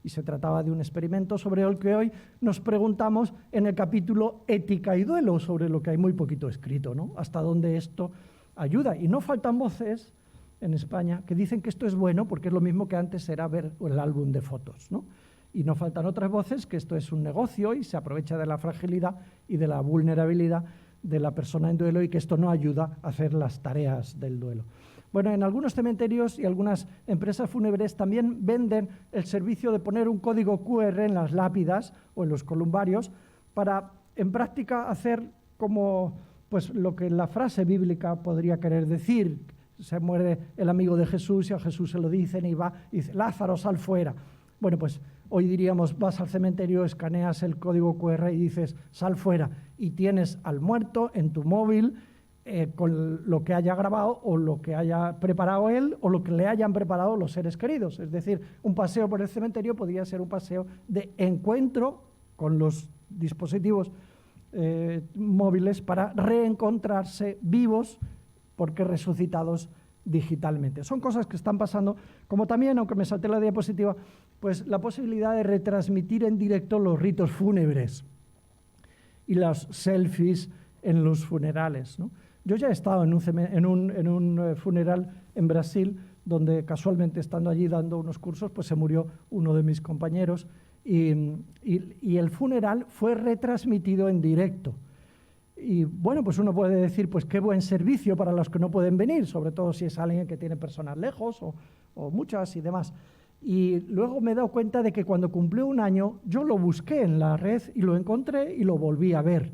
Y se trataba de un experimento sobre el que hoy nos preguntamos en el capítulo Ética y Duelo, sobre lo que hay muy poquito escrito, ¿no? Hasta dónde esto ayuda. Y no faltan voces en España que dicen que esto es bueno porque es lo mismo que antes era ver el álbum de fotos, ¿no? Y no faltan otras voces que esto es un negocio y se aprovecha de la fragilidad y de la vulnerabilidad de la persona en duelo y que esto no ayuda a hacer las tareas del duelo. Bueno, en algunos cementerios y algunas empresas fúnebres también venden el servicio de poner un código QR en las lápidas o en los columbarios para, en práctica, hacer como pues, lo que la frase bíblica podría querer decir. Se muere el amigo de Jesús y a Jesús se lo dicen y va y dice, Lázaro, sal fuera. Bueno, pues hoy diríamos, vas al cementerio, escaneas el código QR y dices, sal fuera. Y tienes al muerto en tu móvil con lo que haya grabado o lo que haya preparado él o lo que le hayan preparado los seres queridos. Es decir, un paseo por el cementerio podría ser un paseo de encuentro con los dispositivos móviles para reencontrarse vivos porque resucitados digitalmente. Son cosas que están pasando, como también, aunque me salté la diapositiva, pues la posibilidad de retransmitir en directo los ritos fúnebres y las selfies en los funerales, ¿no? Yo ya he estado en un funeral en Brasil, donde casualmente estando allí dando unos cursos, pues se murió uno de mis compañeros y el funeral fue retransmitido en directo. Y bueno, pues uno puede decir, pues qué buen servicio para los que no pueden venir, sobre todo si es alguien que tiene personas lejos o muchas y demás. Y luego me he dado cuenta de que cuando cumplió un año, yo lo busqué en la red y lo encontré y lo volví a ver.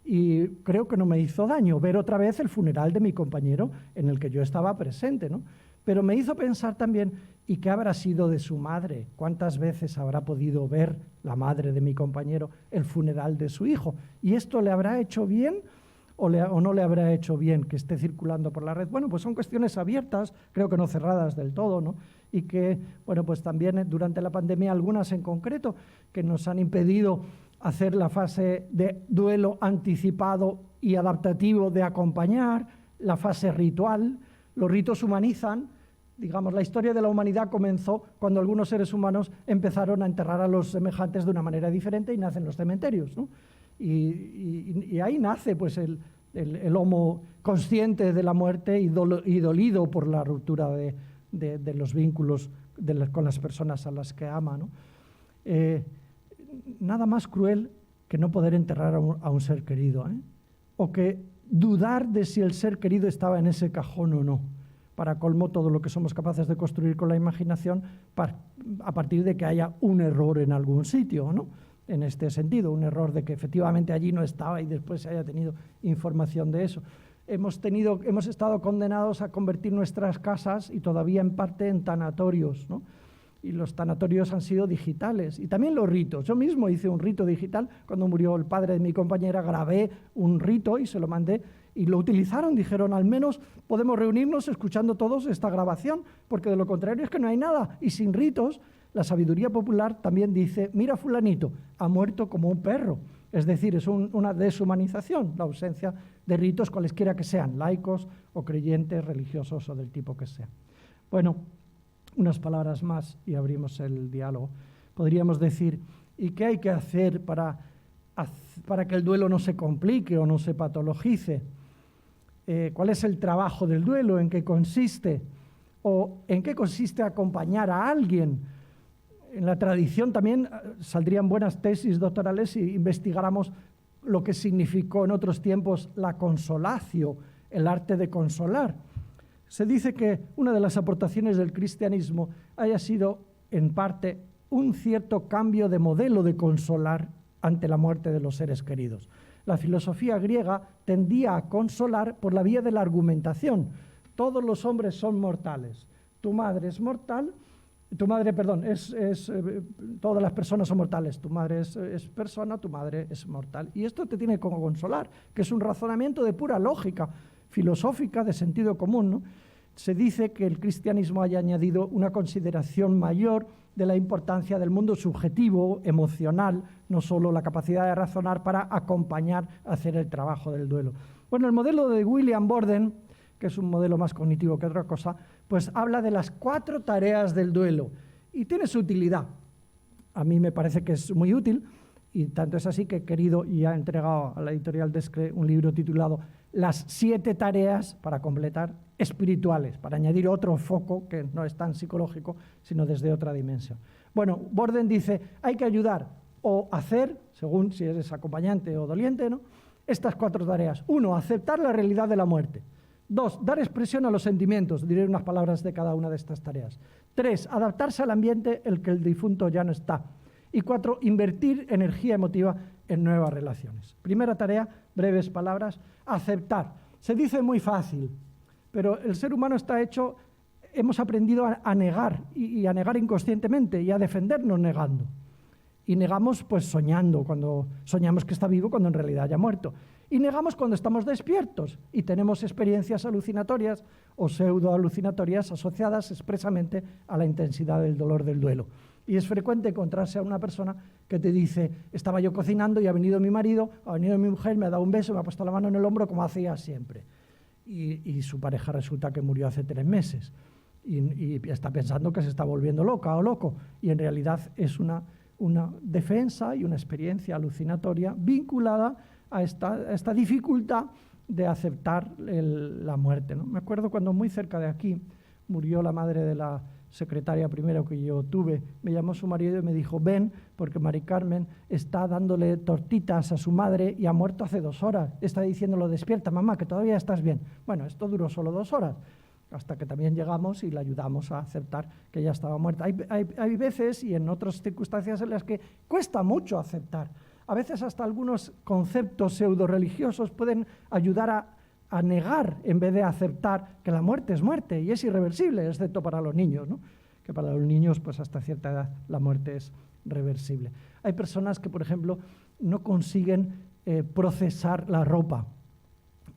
Y creo que no me hizo daño ver otra vez el funeral de mi compañero en el que yo estaba presente, ¿no? Pero me hizo pensar también, ¿y qué habrá sido de su madre? ¿Cuántas veces habrá podido ver la madre de mi compañero el funeral de su hijo? ¿Y esto le habrá hecho bien o no le habrá hecho bien que esté circulando por la red? Bueno, pues son cuestiones abiertas, creo que no cerradas del todo, ¿no? Y que, bueno, pues también durante la pandemia, algunas en concreto, que nos han impedido hacer la fase de duelo anticipado y adaptativo de acompañar, la fase ritual. Los ritos humanizan. Digamos, la historia de la humanidad comenzó cuando algunos seres humanos empezaron a enterrar a los semejantes de una manera diferente y nacen los cementerios, ¿no? Y ahí nace pues el homo consciente de la muerte y dolido por la ruptura de los vínculos con las personas a las que ama, ¿no? Nada más cruel que no poder enterrar a un ser querido, ¿eh? O que dudar de si el ser querido estaba en ese cajón o no. Para colmo, todo lo que somos capaces de construir con la imaginación a partir de que haya un error en algún sitio, ¿no? En este sentido, un error de que efectivamente allí no estaba y después se haya tenido información de eso. Hemos estado condenados a convertir nuestras casas, y todavía en parte, en tanatorios, ¿no? Y los tanatorios han sido digitales. Y también los ritos. Yo mismo hice un rito digital. Cuando murió el padre de mi compañera, grabé un rito y se lo mandé. Y lo utilizaron, dijeron, al menos podemos reunirnos escuchando todos esta grabación, porque de lo contrario es que no hay nada. Y sin ritos, la sabiduría popular también dice, mira fulanito, ha muerto como un perro. Es decir, es una deshumanización, la ausencia de ritos cualesquiera que sean, laicos o creyentes, religiosos o del tipo que sea. Bueno, unas palabras más y abrimos el diálogo. Podríamos decir, ¿y qué hay que hacer para que el duelo no se complique o no se patologice? ¿Cuál es el trabajo del duelo? ¿En qué consiste? ¿O en qué consiste acompañar a alguien? En la tradición también saldrían buenas tesis doctorales si investigáramos lo que significó en otros tiempos la consolatio, el arte de consolar. Se dice que una de las aportaciones del cristianismo haya sido, en parte, un cierto cambio de modelo de consolar ante la muerte de los seres queridos. La filosofía griega tendía a consolar por la vía de la argumentación. Todos los hombres son mortales. Tu madre es mortal, todas las personas son mortales. Tu madre es persona, tu madre es mortal. Y esto te tiene que consolar, que es un razonamiento de pura lógica filosófica, de sentido común, ¿no? Se dice que el cristianismo haya añadido una consideración mayor de la importancia del mundo subjetivo, emocional, no solo la capacidad de razonar para acompañar a hacer el trabajo del duelo. Bueno, el modelo de William Borden, que es un modelo más cognitivo que otra cosa, pues habla de las 4 tareas del duelo y tiene su utilidad. A mí me parece que es muy útil, y tanto es así que he querido y ha entregado a la editorial Desclée un libro titulado Las 7 tareas para completar espirituales, para añadir otro foco que no es tan psicológico, sino desde otra dimensión. Bueno, Borden dice, hay que ayudar o hacer, según si eres acompañante o doliente, ¿no?, estas 4 tareas. 1, aceptar la realidad de la muerte. 2, dar expresión a los sentimientos, diré unas palabras de cada una de estas tareas. 3, adaptarse al ambiente en el que el difunto ya no está. Y 4, invertir energía emotiva en nuevas relaciones. Primera tarea, breves palabras, aceptar. Se dice muy fácil, pero el ser humano está hecho, hemos aprendido a negar, y a negar inconscientemente, y a defendernos negando. Y negamos pues soñando, cuando soñamos que está vivo cuando en realidad ya ha muerto. Y negamos cuando estamos despiertos y tenemos experiencias alucinatorias o pseudoalucinatorias asociadas expresamente a la intensidad del dolor del duelo. Y es frecuente encontrarse a una persona que te dice, estaba yo cocinando y ha venido mi marido, ha venido mi mujer, me ha dado un beso, me ha puesto la mano en el hombro como hacía siempre. Y su pareja resulta que murió hace 3 meses. Y está pensando que se está volviendo loca o loco. Y en realidad es una defensa y una experiencia alucinatoria vinculada a esta dificultad de aceptar la muerte, ¿no? Me acuerdo cuando muy cerca de aquí murió la madre de la secretaria primero que yo tuve. Me llamó su marido y me dijo, ven, porque Mari Carmen está dándole tortitas a su madre y ha muerto hace 2 horas. Está diciéndolo, despierta, mamá, que todavía estás bien. Bueno, esto duró solo 2 horas, hasta que también llegamos y le ayudamos a aceptar que ella estaba muerta. Hay veces y en otras circunstancias en las que cuesta mucho aceptar. A veces hasta algunos conceptos pseudo-religiosos pueden ayudar a negar en vez de aceptar que la muerte es muerte y es irreversible, excepto para los niños, ¿no? Que para los niños, pues hasta cierta edad, la muerte es reversible. Hay personas que, por ejemplo, no consiguen procesar la ropa.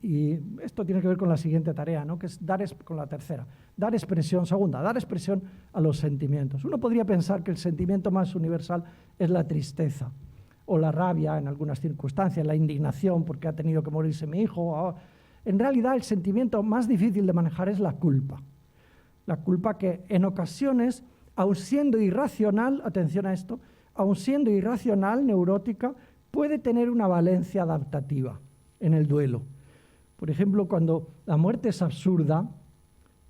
Y esto tiene que ver con la siguiente tarea, ¿no?, que es con la tercera. Dar expresión a los sentimientos. Uno podría pensar que el sentimiento más universal es la tristeza, o la rabia en algunas circunstancias, la indignación porque ha tenido que morirse mi hijo. En realidad, el sentimiento más difícil de manejar es la culpa. La culpa que en ocasiones, aun siendo irracional, atención a esto, aun siendo irracional, neurótica, puede tener una valencia adaptativa en el duelo. Por ejemplo, cuando la muerte es absurda,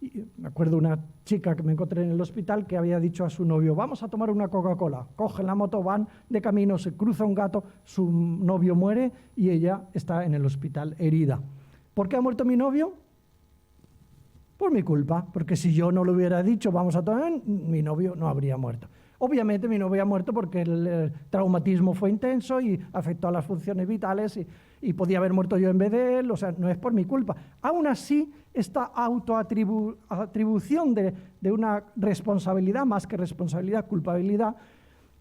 y me acuerdo una chica que me encontré en el hospital que había dicho a su novio, vamos a tomar una Coca-Cola. Cogen la moto, van de camino, se cruza un gato, su novio muere y ella está en el hospital herida. ¿Por qué ha muerto mi novio? Por mi culpa, porque si yo no lo hubiera dicho, vamos a tomar, mi novio no habría muerto. Obviamente mi novio ha muerto porque el traumatismo fue intenso y afectó a las funciones vitales y podía haber muerto yo en vez de él, o sea, no es por mi culpa. Aún así, esta autoatribución de una responsabilidad, más que responsabilidad, culpabilidad,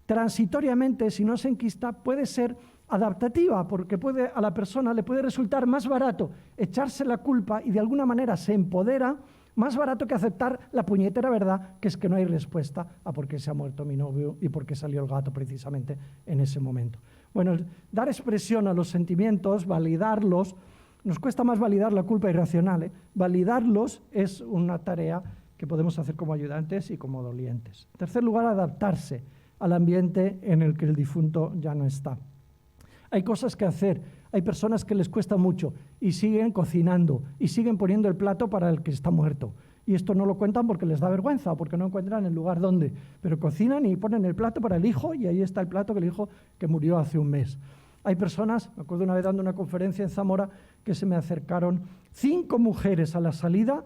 transitoriamente, si no se enquista, puede ser adaptativa, porque a la persona le puede resultar más barato echarse la culpa y de alguna manera se empodera, más barato que aceptar la puñetera verdad, que es que no hay respuesta a por qué se ha muerto mi novio y por qué salió el gato precisamente en ese momento. Bueno, dar expresión a los sentimientos, validarlos, nos cuesta más validar la culpa irracional, ¿eh? Validarlos es una tarea que podemos hacer como ayudantes y como dolientes. En tercer lugar, adaptarse al ambiente en el que el difunto ya no está. Hay cosas que hacer, hay personas que les cuesta mucho y siguen cocinando y siguen poniendo el plato para el que está muerto. Y esto no lo cuentan porque les da vergüenza o porque no encuentran el lugar donde, pero cocinan y ponen el plato para el hijo y ahí está el plato que el hijo que murió hace un mes. Hay personas, me acuerdo una vez dando una conferencia en Zamora, que se me acercaron 5 mujeres a la salida,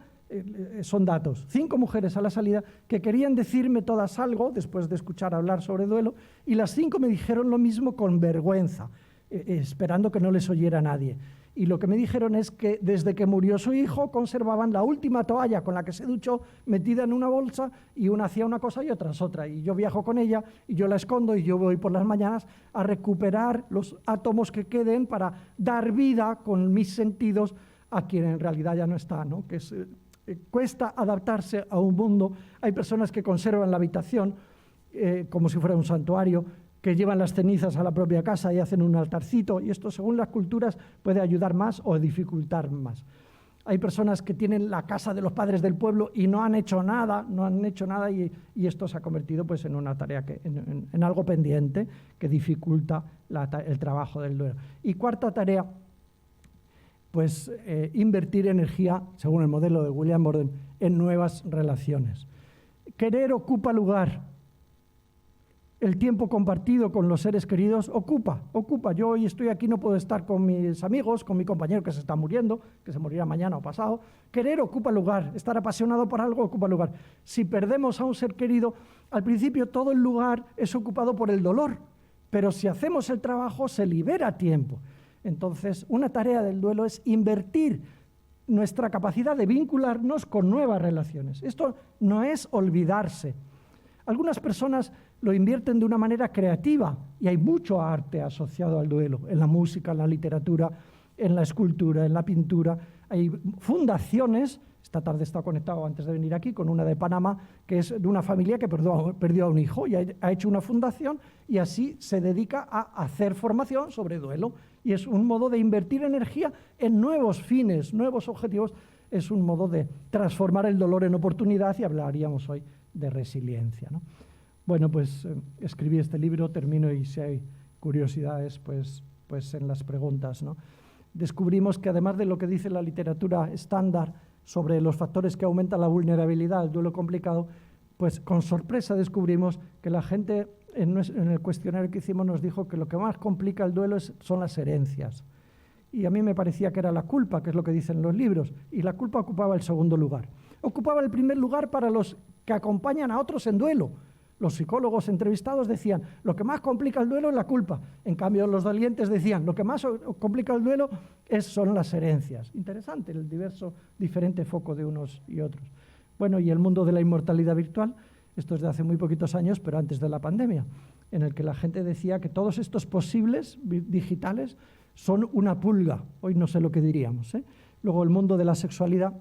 son datos, 5 mujeres a la salida que querían decirme todas algo después de escuchar hablar sobre duelo y las 5 me dijeron lo mismo con vergüenza, esperando que no les oyera nadie. Y lo que me dijeron es que desde que murió su hijo conservaban la última toalla con la que se duchó metida en una bolsa y una hacía una cosa y otras otra. Y yo viajo con ella y yo la escondo y yo voy por las mañanas a recuperar los átomos que queden para dar vida con mis sentidos a quien en realidad ya no está, ¿no? Que cuesta adaptarse a un mundo. Hay personas que conservan la habitación como si fuera un santuario, que llevan las cenizas a la propia casa y hacen un altarcito, y esto según las culturas puede ayudar más o dificultar más. Hay personas que tienen la casa de los padres del pueblo y no han hecho nada, y esto se ha convertido pues, en una tarea, en algo pendiente que dificulta el trabajo del duelo. Y cuarta tarea, pues invertir energía, según el modelo de William Borden, en nuevas relaciones. Querer ocupa lugar. El tiempo compartido con los seres queridos ocupa. Yo hoy estoy aquí, no puedo estar con mis amigos, con mi compañero que se está muriendo, que se morirá mañana o pasado. Querer ocupa lugar, estar apasionado por algo ocupa lugar. Si perdemos a un ser querido, al principio todo el lugar es ocupado por el dolor, pero si hacemos el trabajo se libera tiempo. Entonces, una tarea del duelo es invertir nuestra capacidad de vincularnos con nuevas relaciones. Esto no es olvidarse. Algunas personas lo invierten de una manera creativa y hay mucho arte asociado al duelo, en la música, en la literatura, en la escultura, en la pintura. Hay fundaciones, esta tarde he estado conectado antes de venir aquí con una de Panamá, que es de una familia que perdió a un hijo y ha hecho una fundación y así se dedica a hacer formación sobre duelo. Y es un modo de invertir energía en nuevos fines, nuevos objetivos, es un modo de transformar el dolor en oportunidad y hablaríamos hoy de resiliencia, ¿no? Bueno, pues escribí este libro, termino y si hay curiosidades, pues en las preguntas, ¿no? Descubrimos que además de lo que dice la literatura estándar sobre los factores que aumentan la vulnerabilidad, el duelo complicado, pues con sorpresa descubrimos que la gente en el cuestionario que hicimos nos dijo que lo que más complica el duelo son las herencias. Y a mí me parecía que era la culpa, que es lo que dicen los libros, y la culpa ocupaba el segundo lugar. Ocupaba el primer lugar para los que acompañan a otros en duelo. Los psicólogos entrevistados decían, lo que más complica el duelo es la culpa. En cambio, los dolientes decían, lo que más complica el duelo son las herencias. Interesante el diferente foco de unos y otros. Bueno, y el mundo de la inmortalidad virtual, esto es de hace muy poquitos años, pero antes de la pandemia, en el que la gente decía que todos estos posibles digitales son una pulga. Hoy no sé lo que diríamos, ¿eh? Luego el mundo de la sexualidad,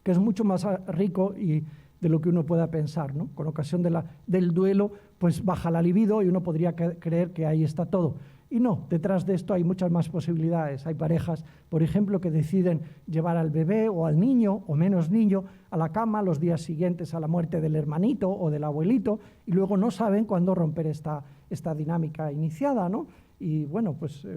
que es mucho más rico y de lo que uno pueda pensar, ¿no? Con ocasión del duelo, pues baja la libido y uno podría creer que ahí está todo. Y no, detrás de esto hay muchas más posibilidades. Hay parejas, por ejemplo, que deciden llevar al bebé o al niño, o menos niño, a la cama los días siguientes a la muerte del hermanito o del abuelito, y luego no saben cuándo romper esta dinámica iniciada, ¿no? Y bueno, pues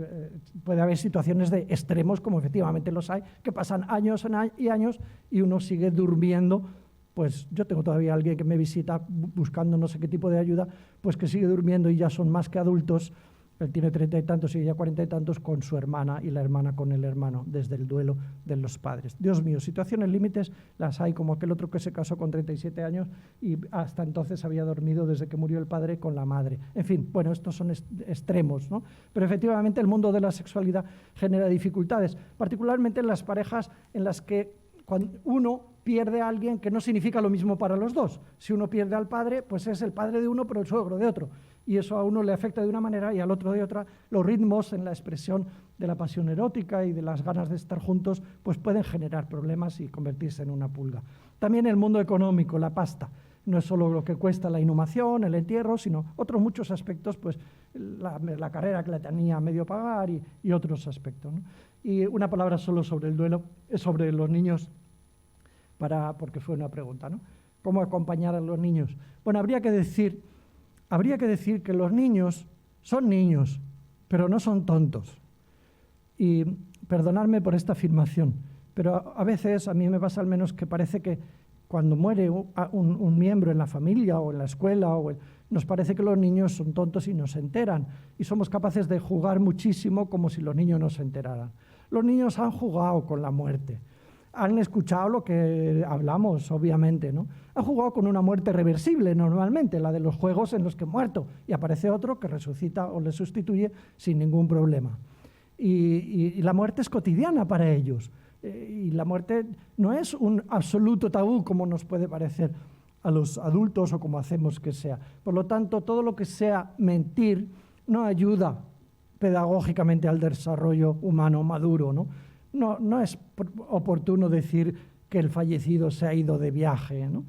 puede haber situaciones de extremos, como efectivamente los hay, que pasan años y años y uno sigue durmiendo. Pues yo tengo todavía alguien que me visita buscando no sé qué tipo de ayuda, pues que sigue durmiendo y ya son más que adultos. Él tiene 30 y tantos y ella 40 y tantos con su hermana y la hermana con el hermano desde el duelo de los padres. Dios mío, situaciones límites las hay, como aquel otro que se casó con 37 años y hasta entonces había dormido desde que murió el padre con la madre. En fin, bueno, estos son extremos, ¿no? Pero efectivamente el mundo de la sexualidad genera dificultades, particularmente en las parejas en las que cuando uno pierde a alguien, que no significa lo mismo para los dos. Si uno pierde al padre, pues es el padre de uno, pero el suegro de otro. Y eso a uno le afecta de una manera y al otro de otra. Los ritmos en la expresión de la pasión erótica y de las ganas de estar juntos, pues pueden generar problemas y convertirse en una pulga. También el mundo económico, la pasta. No es solo lo que cuesta la inhumación, el entierro, sino otros muchos aspectos, pues la carrera que la tenía a medio pagar y otros aspectos, ¿no? Y una palabra solo sobre el duelo, sobre los niños, porque fue una pregunta, ¿no? ¿Cómo acompañar a los niños? Bueno, habría que decir que los niños son niños, pero no son tontos. Y perdonadme por esta afirmación, pero a veces, a mí me pasa al menos que parece que cuando muere un miembro en la familia o en la escuela, nos parece que los niños son tontos y no se enteran. Y somos capaces de jugar muchísimo como si los niños no se enteraran. Los niños han jugado con la muerte. Han escuchado lo que hablamos, obviamente, ¿no? Han jugado con una muerte reversible normalmente, la de los juegos en los que he muerto, y aparece otro que resucita o le sustituye sin ningún problema. Y la muerte es cotidiana para ellos. Y la muerte no es un absoluto tabú como nos puede parecer a los adultos o como hacemos que sea. Por lo tanto, todo lo que sea mentir no ayuda pedagógicamente al desarrollo humano maduro, ¿no? No es oportuno decir que el fallecido se ha ido de viaje, ¿no?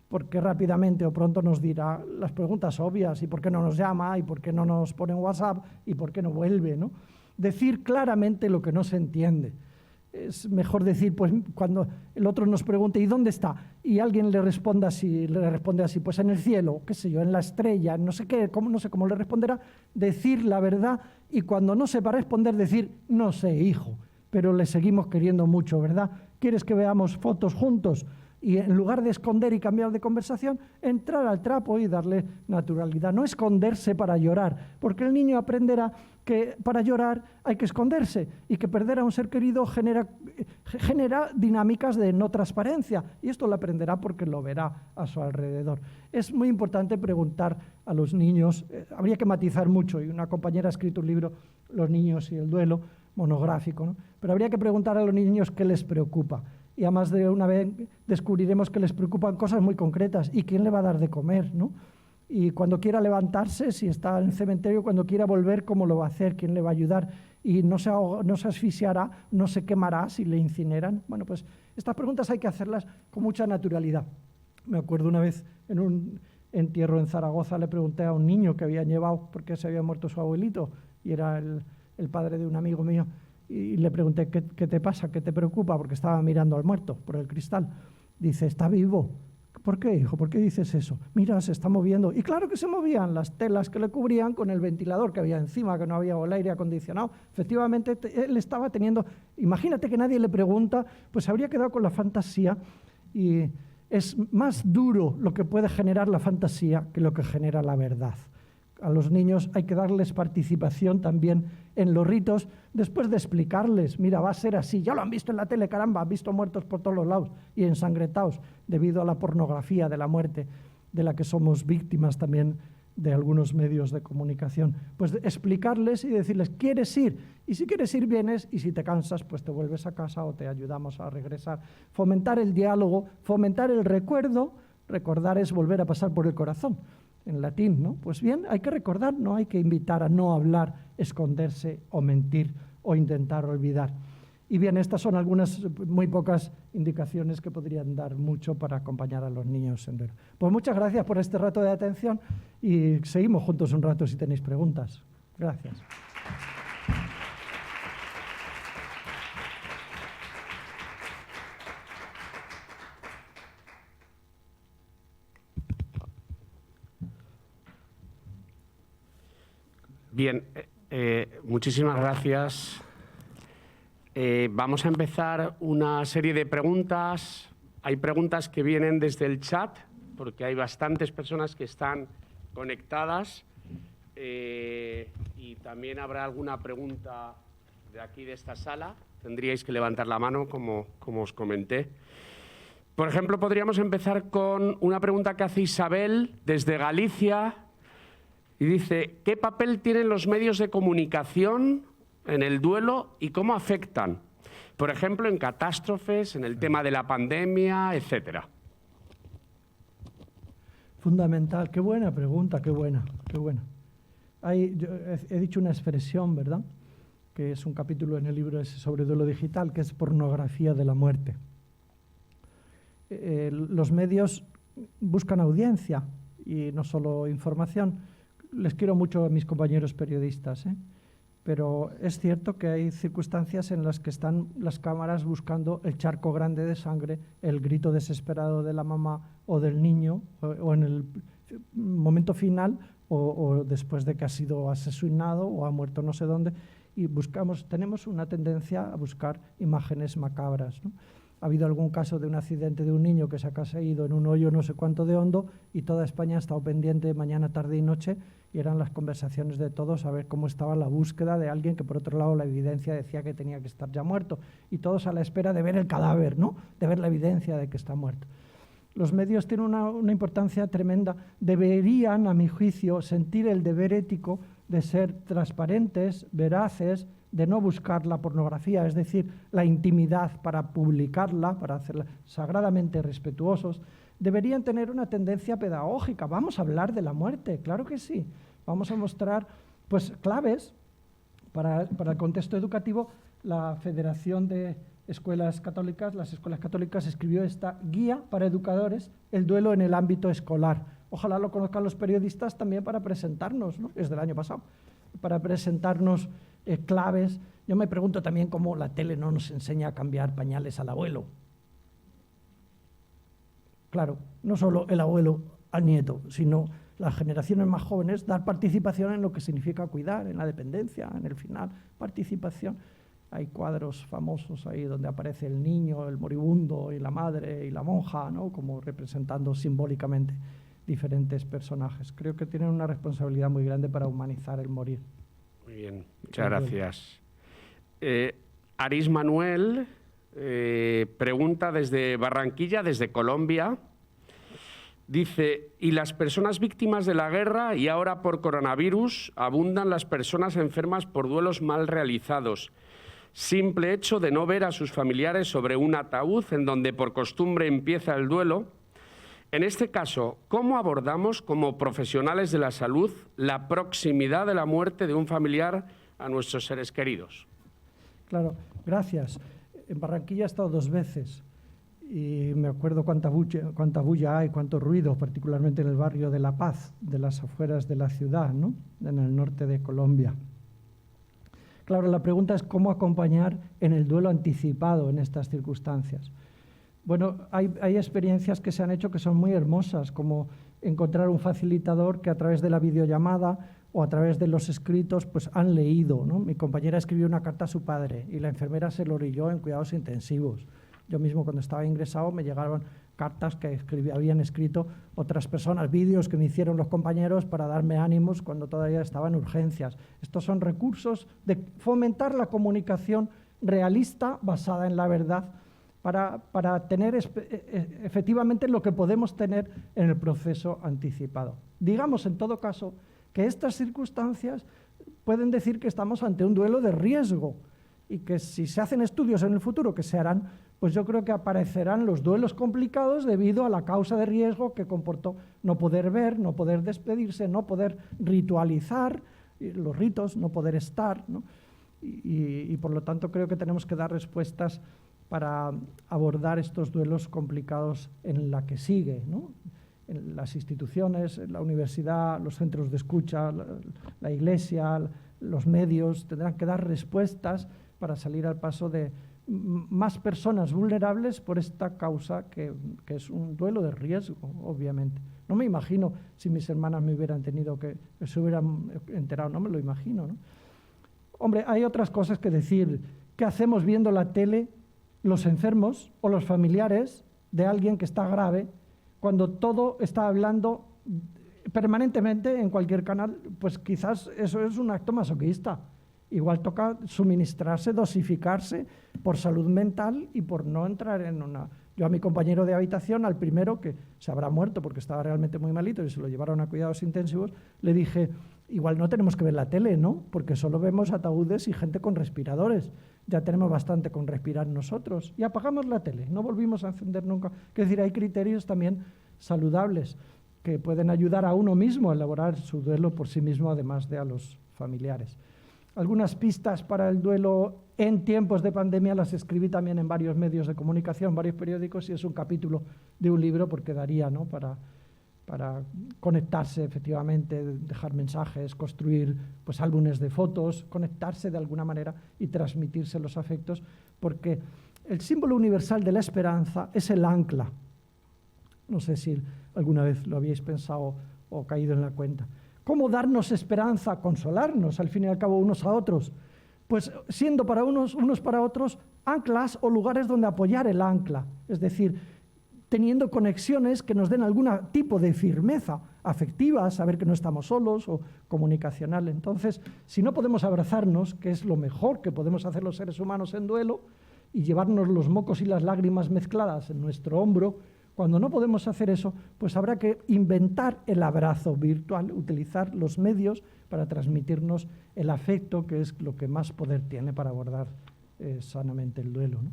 Porque rápidamente o pronto nos dirá las preguntas obvias, y por qué no nos llama, y por qué no nos pone en WhatsApp, y por qué no vuelve, ¿no? Decir claramente lo que no se entiende. Es mejor decir, pues cuando el otro nos pregunte ¿y dónde está? Y alguien le responde así, pues en el cielo, qué sé yo, en la estrella, no sé qué, no sé cómo le responderá, decir la verdad, y cuando no sepa responder, decir no sé, hijo, pero le seguimos queriendo mucho, ¿verdad? ¿Quieres que veamos fotos juntos? Y en lugar de esconder y cambiar de conversación, entrar al trapo y darle naturalidad. No esconderse para llorar, porque el niño aprenderá que para llorar hay que esconderse y que perder a un ser querido genera dinámicas de no transparencia. Y esto lo aprenderá porque lo verá a su alrededor. Es muy importante preguntar a los niños, habría que matizar mucho, y una compañera ha escrito un libro, Los niños y el duelo, monográfico, ¿no? Pero habría que preguntar a los niños qué les preocupa. Y además de una vez descubriremos que les preocupan cosas muy concretas. ¿Y quién le va a dar de comer, no? Y cuando quiera levantarse, si está en el cementerio, cuando quiera volver, ¿cómo lo va a hacer? ¿Quién le va a ayudar? Y no se asfixiará, no se quemará si le incineran. Bueno, pues estas preguntas hay que hacerlas con mucha naturalidad. Me acuerdo una vez en un entierro en Zaragoza, le pregunté a un niño que habían llevado porque se había muerto su abuelito y era el padre de un amigo mío. Y le pregunté, ¿qué te pasa? ¿Qué te preocupa? Porque estaba mirando al muerto por el cristal. Dice, ¿está vivo? ¿Por qué, hijo? ¿Por qué dices eso? Mira, se está moviendo. Y claro que se movían las telas que le cubrían con el ventilador que había encima, que no había, o el aire acondicionado. Efectivamente, él estaba teniendo... Imagínate que nadie le pregunta, pues habría quedado con la fantasía. Y es más duro lo que puede generar la fantasía que lo que genera la verdad. A los niños hay que darles participación también en los ritos, después de explicarles, mira, va a ser así, ya lo han visto en la tele, caramba, han visto muertos por todos los lados y ensangrentados debido a la pornografía de la muerte, de la que somos víctimas también de algunos medios de comunicación. Pues explicarles y decirles, ¿quieres ir? Y si quieres ir, vienes, y si te cansas, pues te vuelves a casa o te ayudamos a regresar. Fomentar el diálogo, fomentar el recuerdo. Recordar es volver a pasar por el corazón. En latín, ¿no? Pues bien, hay que recordar, no hay que invitar a no hablar, esconderse o mentir o intentar olvidar. Y bien, estas son algunas muy pocas indicaciones que podrían dar mucho para acompañar a los niños en duelo. Pues muchas gracias por este rato de atención y seguimos juntos un rato si tenéis preguntas. Gracias. Bien, Muchísimas gracias. Vamos a empezar una serie de preguntas. Hay preguntas que vienen desde el chat, porque hay bastantes personas que están conectadas. Y también habrá alguna pregunta de aquí, de esta sala. Tendríais que levantar la mano, como os comenté. Por ejemplo, podríamos empezar con una pregunta que hace Isabel desde Galicia. Y dice, ¿qué papel tienen los medios de comunicación en el duelo y cómo afectan? Por ejemplo, en catástrofes, en el tema de la pandemia, etcétera. Fundamental. Qué buena pregunta, qué buena, qué buena. Yo he dicho una expresión, ¿verdad?, que es un capítulo en el libro ese sobre duelo digital, que es pornografía de la muerte. Los medios buscan audiencia y no solo información. Les quiero mucho a mis compañeros periodistas, pero es cierto que hay circunstancias en las que están las cámaras buscando el charco grande de sangre, el grito desesperado de la mamá o del niño, o en el momento final, o después de que ha sido asesinado o ha muerto no sé dónde, y tenemos una tendencia a buscar imágenes macabras, ¿no? Ha habido algún caso de un accidente de un niño que se ha caído en un hoyo no sé cuánto de hondo y toda España ha estado pendiente mañana, tarde y noche, y eran las conversaciones de todos a ver cómo estaba la búsqueda de alguien que, por otro lado, la evidencia decía que tenía que estar ya muerto, y todos a la espera de ver el cadáver, ¿no?, de ver la evidencia de que está muerto. Los medios tienen una importancia tremenda. Deberían, a mi juicio, sentir el deber ético de ser transparentes, veraces, de no buscar la pornografía, es decir, la intimidad para publicarla, para hacerla sagradamente respetuosos. Deberían tener una tendencia pedagógica. Vamos a hablar de la muerte, claro que sí. Vamos a mostrar pues, claves para el contexto educativo. La Federación de Escuelas Católicas, las Escuelas Católicas, escribió esta guía para educadores, el duelo en el ámbito escolar. Ojalá lo conozcan los periodistas también para presentarnos, ¿no?, es del año pasado, para presentarnos claves. Yo me pregunto también cómo la tele no nos enseña a cambiar pañales al abuelo. Claro, no solo el abuelo al nieto, sino las generaciones más jóvenes, dar participación en lo que significa cuidar, en la dependencia, en el final, participación. Hay cuadros famosos ahí donde aparece el niño, el moribundo y la madre y la monja, ¿no?, como representando simbólicamente diferentes personajes. Creo que tienen una responsabilidad muy grande para humanizar el morir. Muy bien, muchas gracias. Aris Manuel pregunta desde Barranquilla, desde Colombia. Dice, ¿y las personas víctimas de la guerra y ahora por coronavirus abundan las personas enfermas por duelos mal realizados? Simple hecho de no ver a sus familiares sobre un ataúd en donde por costumbre empieza el duelo. En este caso, ¿cómo abordamos como profesionales de la salud la proximidad de la muerte de un familiar a nuestros seres queridos? Claro, gracias. En Barranquilla he estado 2 veces y me acuerdo cuánta bulla hay, cuánto ruido, particularmente en el barrio de La Paz, de las afueras de la ciudad, ¿no?, en el norte de Colombia. Claro, la pregunta es cómo acompañar en el duelo anticipado en estas circunstancias. Bueno, hay experiencias que se han hecho que son muy hermosas, como encontrar un facilitador que a través de la videollamada o a través de los escritos pues han leído, ¿no? Mi compañera escribió una carta a su padre y la enfermera se lo leyó en cuidados intensivos. Yo mismo, cuando estaba ingresado, me llegaron cartas que habían escrito otras personas, vídeos que me hicieron los compañeros para darme ánimos cuando todavía estaba en urgencias. Estos son recursos de fomentar la comunicación realista basada en la verdad, para tener efectivamente lo que podemos tener en el proceso anticipado. Digamos, en todo caso, que estas circunstancias pueden decir que estamos ante un duelo de riesgo y que si se hacen estudios en el futuro, que se harán, pues yo creo que aparecerán los duelos complicados debido a la causa de riesgo que comportó no poder ver, no poder despedirse, no poder ritualizar los ritos, no poder estar, ¿no? Y por lo tanto creo que tenemos que dar respuestas para abordar estos duelos complicados en la que sigue, ¿no? En las instituciones, en la universidad, los centros de escucha, la iglesia, los medios, tendrán que dar respuestas para salir al paso de más personas vulnerables por esta causa que es un duelo de riesgo, obviamente. No me imagino si mis hermanas me hubieran tenido que se hubieran enterado, no me lo imagino, ¿no? Hombre, hay otras cosas que decir. ¿Qué hacemos viendo la tele los enfermos o los familiares de alguien que está grave cuando todo está hablando permanentemente en cualquier canal? Pues quizás eso es un acto masoquista. Igual toca suministrarse, dosificarse por salud mental y por no entrar en una... Yo a mi compañero de habitación, al primero, que se habrá muerto porque estaba realmente muy malito y se lo llevaron a cuidados intensivos, le dije, igual no tenemos que ver la tele, ¿no? Porque solo vemos ataúdes y gente con respiradores. Ya tenemos bastante con respirar nosotros. Y apagamos la tele, no volvimos a encender nunca. Es decir, hay criterios también saludables que pueden ayudar a uno mismo a elaborar su duelo por sí mismo, además de a los familiares. Algunas pistas para el duelo en tiempos de pandemia las escribí también en varios medios de comunicación, varios periódicos, y es un capítulo de un libro porque daría, ¿no?, para conectarse efectivamente, dejar mensajes, construir pues álbumes de fotos, conectarse de alguna manera y transmitirse los afectos, porque el símbolo universal de la esperanza es el ancla. No sé si alguna vez lo habíais pensado o caído en la cuenta. ¿Cómo darnos esperanza, consolarnos al fin y al cabo unos a otros? Pues siendo para unos para otros anclas o lugares donde apoyar el ancla, es decir, teniendo conexiones que nos den algún tipo de firmeza afectiva, saber que no estamos solos o comunicacional. Entonces, si no podemos abrazarnos, que es lo mejor que podemos hacer los seres humanos en duelo, y llevarnos los mocos y las lágrimas mezcladas en nuestro hombro, cuando no podemos hacer eso, pues habrá que inventar el abrazo virtual, utilizar los medios para transmitirnos el afecto, que es lo que más poder tiene para abordar sanamente el duelo, ¿no?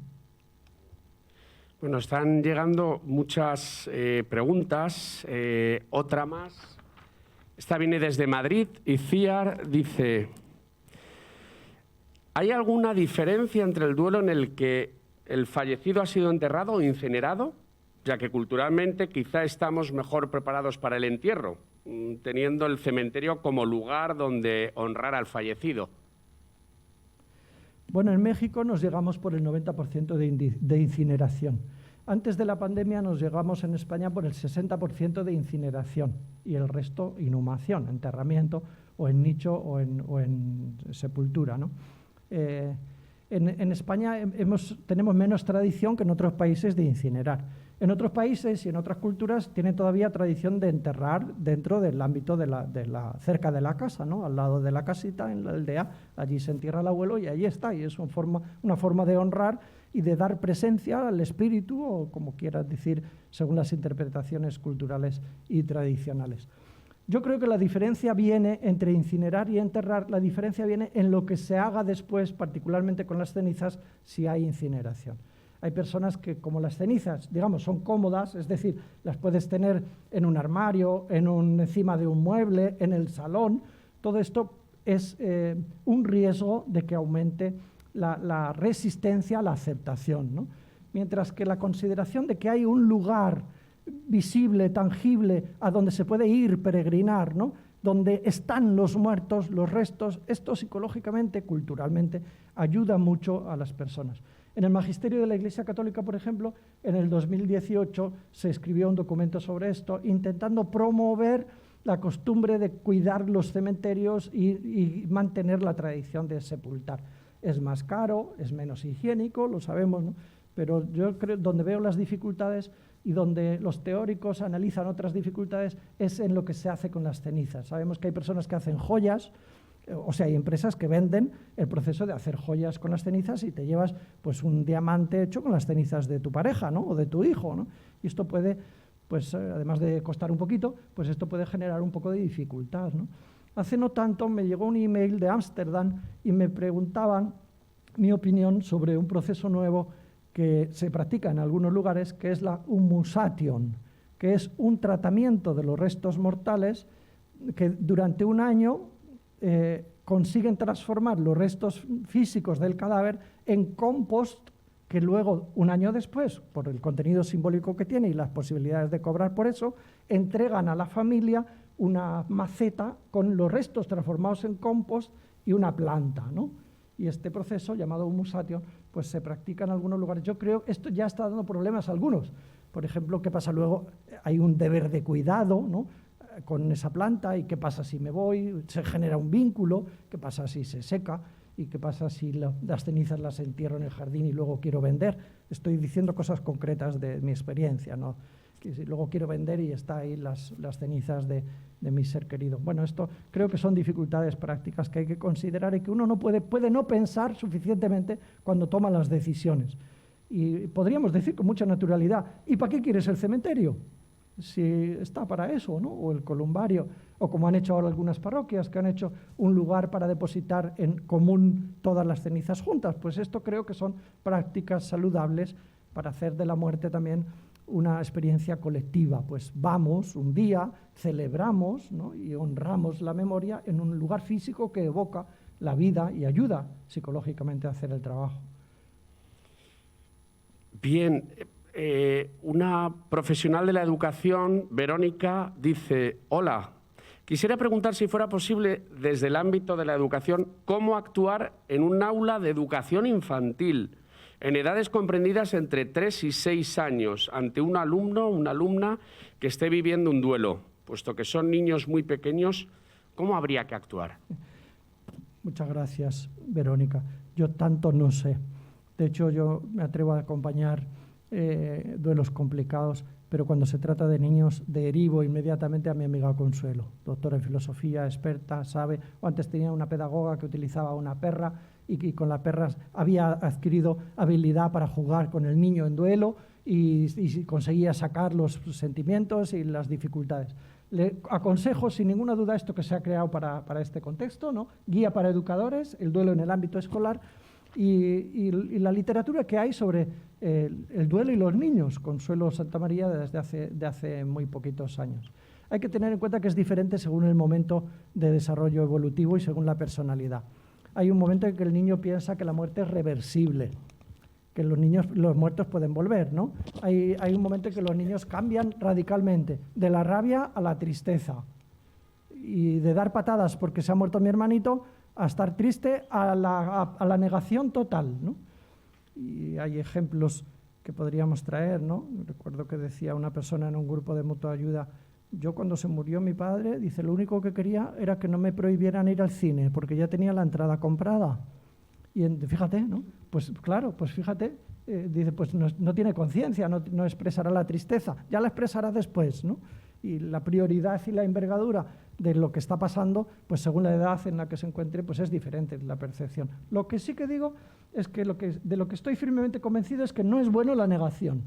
Bueno, están llegando muchas preguntas, otra más. Esta viene desde Madrid y Ciar dice: ¿hay alguna diferencia entre el duelo en el que el fallecido ha sido enterrado o incinerado? Ya que culturalmente quizá estamos mejor preparados para el entierro, teniendo el cementerio como lugar donde honrar al fallecido. Bueno, en México nos llegamos por el 90% de incineración. Antes de la pandemia nos llegamos en España por el 60% de incineración y el resto inhumación, enterramiento o en nicho o en sepultura, ¿no? En España tenemos menos tradición que en otros países de incinerar. En otros países y en otras culturas tienen todavía tradición de enterrar dentro del ámbito cerca de la casa, ¿no? Al lado de la casita, en la aldea, allí se entierra el abuelo y allí está, y es una forma de honrar y de dar presencia al espíritu, o como quieras decir, según las interpretaciones culturales y tradicionales. Yo creo que la diferencia viene entre incinerar y enterrar, la diferencia viene en lo que se haga después, particularmente con las cenizas, si hay incineración. Hay personas que, como las cenizas, digamos, son cómodas, es decir, las puedes tener en un armario, encima de un mueble, en el salón. Todo esto es un riesgo de que aumente la resistencia a la aceptación, ¿no? Mientras que la consideración de que hay un lugar visible, tangible, a donde se puede ir, peregrinar, ¿no?, donde están los muertos, los restos, esto psicológicamente, culturalmente, ayuda mucho a las personas. En el Magisterio de la Iglesia Católica, por ejemplo, en el 2018 se escribió un documento sobre esto, intentando promover la costumbre de cuidar los cementerios y mantener la tradición de sepultar. Es más caro, es menos higiénico, lo sabemos, ¿no? Pero yo creo donde veo las dificultades y donde los teóricos analizan otras dificultades es en lo que se hace con las cenizas. Sabemos que hay personas que hacen joyas, o sea, hay empresas que venden el proceso de hacer joyas con las cenizas y te llevas pues un diamante hecho con las cenizas de tu pareja, ¿no?, o de tu hijo, ¿no? Y esto puede, pues además de costar un poquito, pues esto puede generar un poco de dificultad, ¿no? Hace no tanto me llegó un email de Ámsterdam y me preguntaban mi opinión sobre un proceso nuevo que se practica en algunos lugares, que es la humusation, que es un tratamiento de los restos mortales que durante un año consiguen transformar los restos físicos del cadáver en compost, que luego, un año después, por el contenido simbólico que tiene y las posibilidades de cobrar por eso, entregan a la familia una maceta con los restos transformados en compost y una planta, ¿no? Y este proceso, llamado humusation, pues se practica en algunos lugares. Yo creo que esto ya está dando problemas a algunos. Por ejemplo, ¿qué pasa luego? Hay un deber de cuidado, ¿no?, con esa planta, y qué pasa si me voy, se genera un vínculo, qué pasa si se seca, ¿Y qué pasa si las cenizas las entierro en el jardín y luego quiero vender? Estoy diciendo cosas concretas de mi experiencia, ¿no? Que si luego quiero vender y está ahí las cenizas de mi ser querido. Bueno, esto creo que son dificultades prácticas que hay que considerar y que uno no puede no pensar suficientemente cuando toma las decisiones. Y podríamos decir con mucha naturalidad, ¿y para qué quieres el cementerio? Si está para eso, ¿no? O el columbario, o como han hecho ahora algunas parroquias, que han hecho un lugar para depositar en común todas las cenizas juntas. Pues esto creo que son prácticas saludables para hacer de la muerte también una experiencia colectiva. Pues vamos un día, celebramos, ¿no? Y honramos la memoria en un lugar físico que evoca la vida y ayuda psicológicamente a hacer el trabajo. Bien, una profesional de la educación, Verónica, dice: hola, quisiera preguntar si fuera posible, desde el ámbito de la educación, cómo actuar en un aula de educación infantil, en edades comprendidas entre 3 y 6 años, ante un alumno o una alumna que esté viviendo un duelo, puesto que son niños muy pequeños. ¿Cómo habría que actuar? Muchas gracias, Verónica. Yo tanto no sé. De hecho, yo me atrevo a acompañar duelos complicados, pero cuando se trata de niños derivo inmediatamente a mi amiga Consuelo, doctora en filosofía, experta, sabe. O antes tenía una pedagoga que utilizaba una perra y con la perra había adquirido habilidad para jugar con el niño en duelo y conseguía sacar los sentimientos y las dificultades. Le aconsejo sin ninguna duda esto que se ha creado para este contexto, ¿no? Guía para educadores, el duelo en el ámbito escolar, y la literatura que hay sobre el duelo y los niños, Consuelo Santamaría, desde hace muy poquitos años. Hay que tener en cuenta que es diferente según el momento de desarrollo evolutivo y según la personalidad. Hay un momento en que el niño piensa que la muerte es reversible, que los muertos pueden volver, ¿no? Hay un momento en que los niños cambian radicalmente, de la rabia a la tristeza, y de dar patadas porque se ha muerto mi hermanito a estar triste a la negación total, ¿no? Y hay ejemplos que podríamos traer, ¿no? Recuerdo que decía una persona en un grupo de mutua ayuda: yo cuando se murió mi padre, dice, lo único que quería era que no me prohibieran ir al cine, porque ya tenía la entrada comprada. Y fíjate, ¿no? Pues claro, pues fíjate, dice, pues no tiene conciencia, no expresará la tristeza, ya la expresará después, ¿no? Y la prioridad y la envergadura de lo que está pasando, pues según la edad en la que se encuentre, pues es diferente la percepción. Lo que sí que digo es que de lo que estoy firmemente convencido es que no es bueno la negación.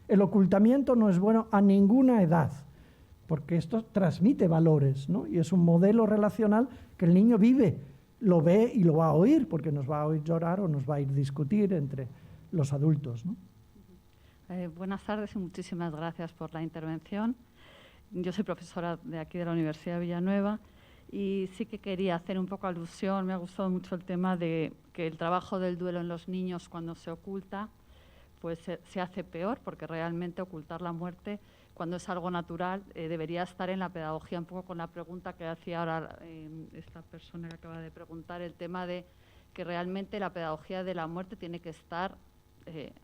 El ocultamiento no es bueno a ninguna edad, porque esto transmite valores, ¿no? Y es un modelo relacional que el niño vive, lo ve y lo va a oír, porque nos va a oír llorar o nos va a ir discutir entre los adultos, ¿no? Buenas tardes y muchísimas gracias por la intervención. Yo soy profesora de aquí de la Universidad de Villanueva y sí que quería hacer un poco alusión. Me ha gustado mucho el tema de que el trabajo del duelo en los niños, cuando se oculta, pues se hace peor, porque realmente ocultar la muerte, cuando es algo natural, debería estar en la pedagogía, un poco con la pregunta que hacía ahora esta persona que acaba de preguntar, el tema de que realmente la pedagogía de la muerte tiene que estar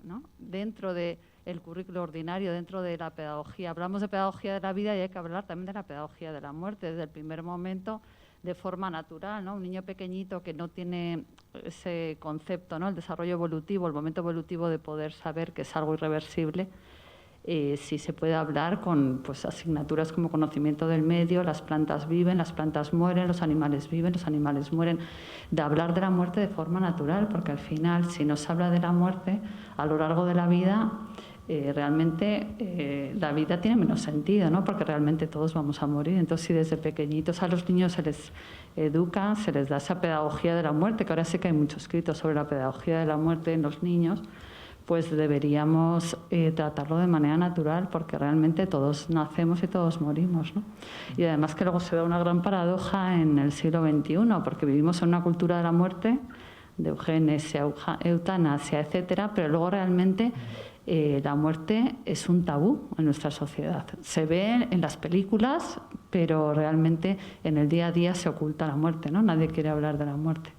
¿no? dentro del currículo ordinario, dentro de la pedagogía. Hablamos de pedagogía de la vida y hay que hablar también de la pedagogía de la muerte, desde el primer momento, de forma natural, ¿no? Un niño pequeñito que no tiene ese concepto, ¿no? El desarrollo evolutivo, el momento evolutivo de poder saber que es algo irreversible, sí se puede hablar con pues, asignaturas como conocimiento del medio, las plantas viven, las plantas mueren, los animales viven, los animales mueren, de hablar de la muerte de forma natural, porque al final, si no se habla de la muerte a lo largo de la vida, realmente la vida tiene menos sentido, ¿no? Porque realmente todos vamos a morir. Entonces, si desde pequeñitos a los niños se les educa, se les da esa pedagogía de la muerte, que ahora sí que hay mucho escrito sobre la pedagogía de la muerte en los niños, pues deberíamos tratarlo de manera natural, porque realmente todos nacemos y todos morimos, ¿no? Y además que luego se da una gran paradoja en el siglo XXI, porque vivimos en una cultura de la muerte, de eugenesia, eutanasia, etcétera, pero luego realmente la muerte es un tabú en nuestra sociedad. Se ve en las películas, pero realmente en el día a día se oculta la muerte, ¿no? Nadie quiere hablar de la muerte.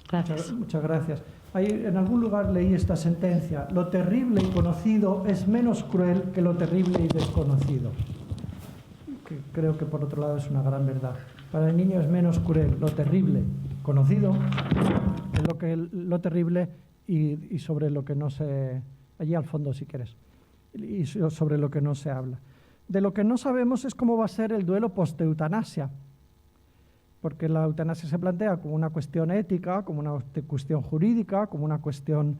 Gracias. Muchas gracias. En algún lugar leí esta sentencia: lo terrible y conocido es menos cruel que lo terrible y desconocido. Que creo que por otro lado es una gran verdad. Para el niño es menos cruel lo terrible conocido, lo terrible y sobre lo que no se... Allí al fondo, si quieres, y sobre lo que no se habla. De lo que no sabemos es cómo va a ser el duelo post-eutanasia, porque la eutanasia se plantea como una cuestión ética, como una cuestión jurídica, como una cuestión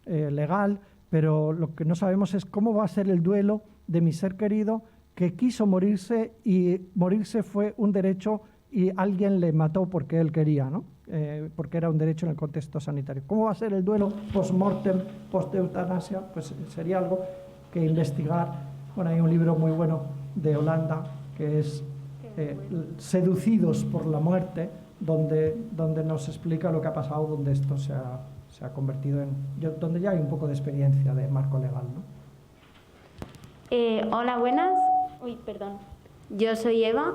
legal, pero lo que no sabemos es cómo va a ser el duelo de mi ser querido que quiso morirse y morirse fue un derecho y alguien le mató porque él quería, ¿no? Porque era un derecho en el contexto sanitario. ¿Cómo va a ser el duelo post-mortem, post-eutanasia? Pues sería algo que investigar. Bueno, hay un libro muy bueno de Holanda que es Seducidos por la muerte, donde nos explica lo que ha pasado, donde esto se ha convertido en... donde ya hay un poco de experiencia de marco legal, ¿no? Hola, buenas. Uy, perdón. Yo soy Eva,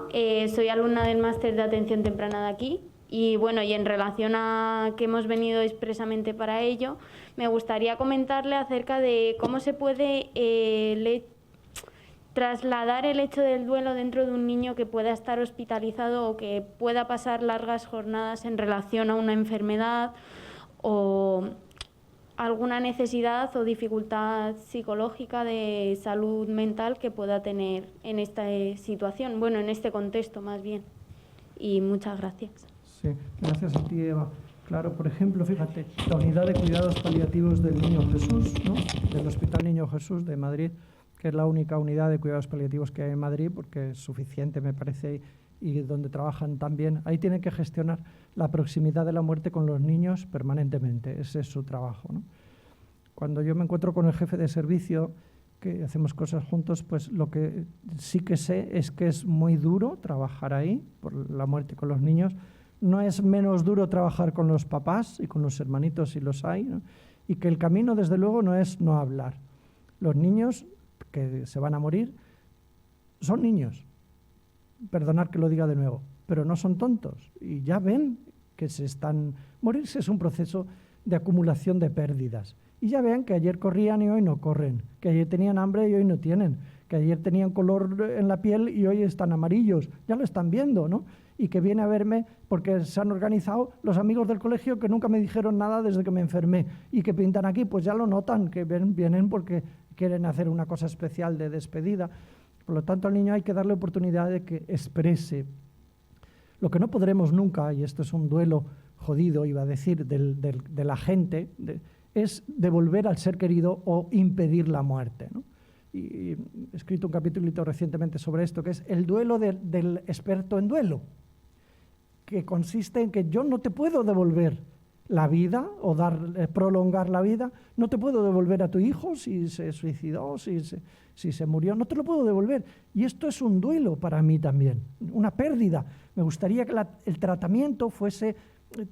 soy alumna del máster de atención temprana de aquí y bueno, y en relación a que hemos venido expresamente para ello, me gustaría comentarle acerca de cómo se puede trasladar el hecho del duelo dentro de un niño que pueda estar hospitalizado o que pueda pasar largas jornadas en relación a una enfermedad o alguna necesidad o dificultad psicológica de salud mental que pueda tener en esta situación, bueno, en este contexto más bien. Y muchas gracias. Sí, gracias a ti, Eva. Claro, por ejemplo, fíjate, la unidad de cuidados paliativos del Niño Jesús, ¿no? Del Hospital Niño Jesús de Madrid, que es la única unidad de cuidados paliativos que hay en Madrid, porque es suficiente, me parece, y donde trabajan también. Ahí tienen que gestionar la proximidad de la muerte con los niños permanentemente. Ese es su trabajo, ¿no? Cuando yo me encuentro con el jefe de servicio, que hacemos cosas juntos, pues lo que sí que sé es que es muy duro trabajar ahí, por la muerte con los niños. No es menos duro trabajar con los papás y con los hermanitos si los hay, ¿no? Y que el camino, desde luego, no es no hablar. Los niños que se van a morir son niños. Perdonad que lo diga de nuevo, pero no son tontos y ya ven que morirse es un proceso de acumulación de pérdidas y ya ven que ayer corrían y hoy no corren, que ayer tenían hambre y hoy no tienen, que ayer tenían color en la piel y hoy están amarillos, ya lo están viendo, ¿no? Y que viene a verme porque se han organizado los amigos del colegio que nunca me dijeron nada desde que me enfermé y que pintan aquí, pues ya lo notan, que vienen porque quieren hacer una cosa especial de despedida. Por lo tanto, al niño hay que darle oportunidad de que exprese. Lo que no podremos nunca, y esto es un duelo jodido, iba a decir, de la gente, es devolver al ser querido o impedir la muerte, ¿no? Y he escrito un capítulito recientemente sobre esto, que es el duelo del experto en duelo, que consiste en que yo no te puedo devolver la vida o prolongar la vida, no te puedo devolver a tu hijo si se suicidó, si se murió, no te lo puedo devolver. Y esto es un duelo para mí también, una pérdida. Me gustaría que el tratamiento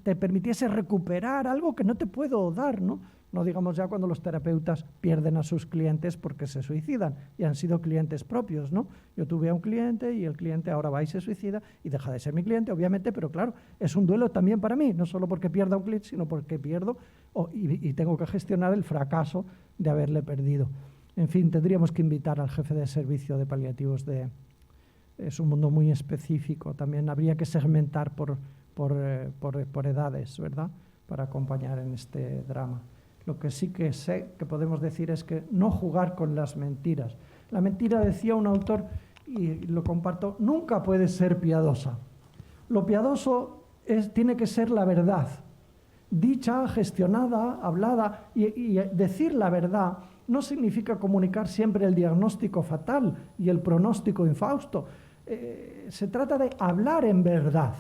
te permitiese recuperar algo que no te puedo dar, ¿no? No digamos ya cuando los terapeutas pierden a sus clientes porque se suicidan y han sido clientes propios, ¿no? Yo tuve a un cliente y el cliente ahora va y se suicida y deja de ser mi cliente, obviamente, pero claro, es un duelo también para mí, no solo porque pierda un cliente, sino porque pierdo y tengo que gestionar el fracaso de haberle perdido. En fin, tendríamos que invitar al jefe de servicio de paliativos es un mundo muy específico, también habría que segmentar por edades, ¿verdad?, para acompañar en este drama. Lo que sí que sé que podemos decir es que no jugar con las mentiras. La mentira, decía un autor, y lo comparto, nunca puede ser piadosa. Lo piadoso tiene que ser la verdad, dicha, gestionada, hablada, y decir la verdad no significa comunicar siempre el diagnóstico fatal y el pronóstico infausto. Se trata de hablar en verdad,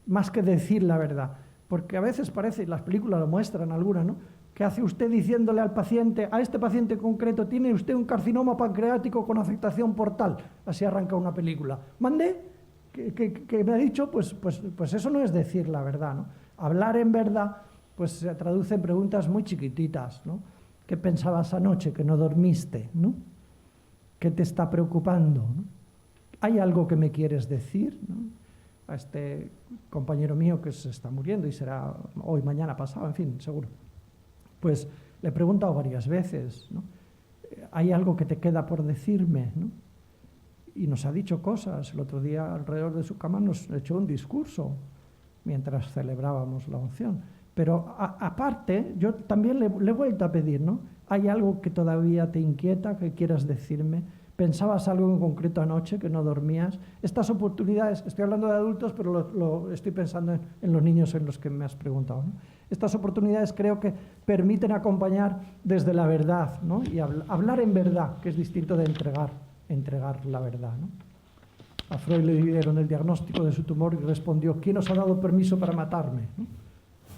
más que decir la verdad. Porque a veces parece, y las películas lo muestran algunas, ¿no?, que hace usted diciéndole al paciente, a este paciente concreto, tiene usted un carcinoma pancreático con afectación portal. Así arranca una película. ¿Mande? ¿Qué me ha dicho? Pues eso no es decir la verdad, ¿no? Hablar en verdad pues se traduce en preguntas muy chiquititas, ¿no? ¿Qué pensabas anoche que no dormiste, ¿no? ¿Qué te está preocupando, ¿no? ¿Hay algo que me quieres decir, ¿no? A este compañero mío que se está muriendo y será hoy, mañana, pasado, en fin, seguro. Pues le he preguntado varias veces, ¿no? ¿Hay algo que te queda por decirme, ¿no? Y nos ha dicho cosas. El otro día alrededor de su cama nos echó un discurso mientras celebrábamos la unción. Pero aparte, yo también le he vuelto a pedir, ¿no? ¿Hay algo que todavía te inquieta, que quieras decirme? ¿Pensabas algo en concreto anoche que no dormías? Estas oportunidades, estoy hablando de adultos, pero lo estoy pensando en los niños en los que me has preguntado, ¿no? Estas oportunidades creo que permiten acompañar desde la verdad, ¿no? Y hablar en verdad, que es distinto de entregar la verdad, ¿no? A Freud le dieron el diagnóstico de su tumor y respondió: ¿quién os ha dado permiso para matarme?, ¿no?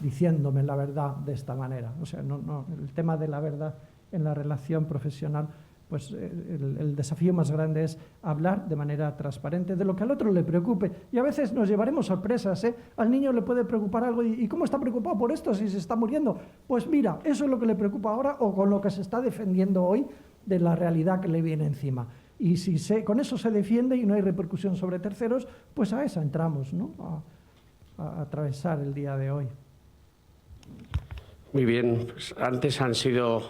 Diciéndome la verdad de esta manera. O sea, el tema de la verdad en la relación profesional, pues el desafío más grande es hablar de manera transparente de lo que al otro le preocupe. Y a veces nos llevaremos sorpresas, ¿eh? Al niño le puede preocupar algo y ¿cómo está preocupado por esto si se está muriendo? Pues mira, eso es lo que le preocupa ahora o con lo que se está defendiendo hoy de la realidad que le viene encima. Y si con eso se defiende y no hay repercusión sobre terceros, pues a esa entramos, ¿no? A atravesar el día de hoy. Muy bien, pues antes han sido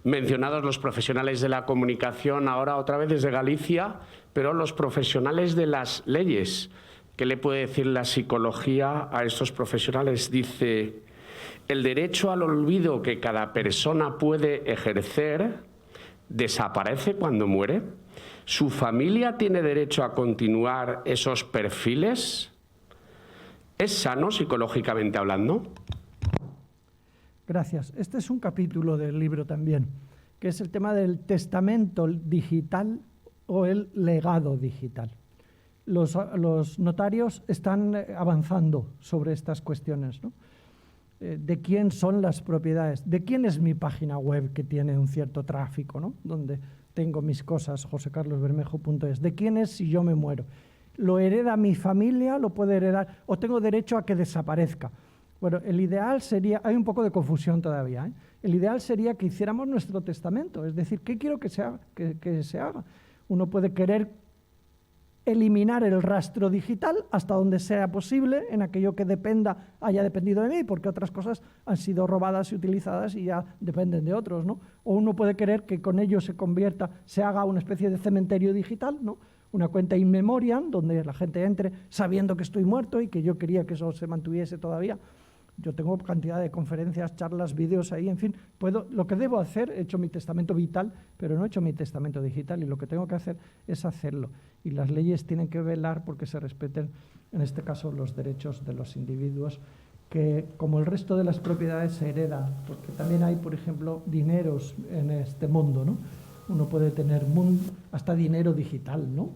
mencionados los profesionales de la comunicación, ahora otra vez desde Galicia, pero los profesionales de las leyes. ¿Qué le puede decir la psicología a estos profesionales? Dice: el derecho al olvido que cada persona puede ejercer desaparece cuando muere. ¿Su familia tiene derecho a continuar esos perfiles? ¿Es sano psicológicamente hablando? Gracias. Este es un capítulo del libro también, que es el tema del testamento digital o el legado digital. Los notarios están avanzando sobre estas cuestiones, ¿no? De quién son las propiedades, de quién es mi página web que tiene un cierto tráfico, ¿no? Donde tengo mis cosas, josecarlosbermejo.es, de quién es si yo me muero. ¿Lo hereda mi familia? ¿Lo puede heredar? ¿O tengo derecho a que desaparezca? Bueno, el ideal sería, hay un poco de confusión todavía, ¿eh? El ideal sería que hiciéramos nuestro testamento, es decir, ¿qué quiero que se haga? Uno puede querer eliminar el rastro digital hasta donde sea posible, en aquello que haya dependido de mí, porque otras cosas han sido robadas y utilizadas y ya dependen de otros, ¿no? O uno puede querer que con ello se haga una especie de cementerio digital, ¿no? Una cuenta in memoriam, donde la gente entre sabiendo que estoy muerto y que yo quería que eso se mantuviese todavía. Yo tengo cantidad de conferencias, charlas, vídeos ahí, en fin, lo que debo hacer, he hecho mi testamento vital, pero no he hecho mi testamento digital y lo que tengo que hacer es hacerlo. Y las leyes tienen que velar porque se respeten, en este caso, los derechos de los individuos que, como el resto de las propiedades, se heredan, porque también hay, por ejemplo, dineros en este mundo, ¿no? Uno puede tener hasta dinero digital, ¿no?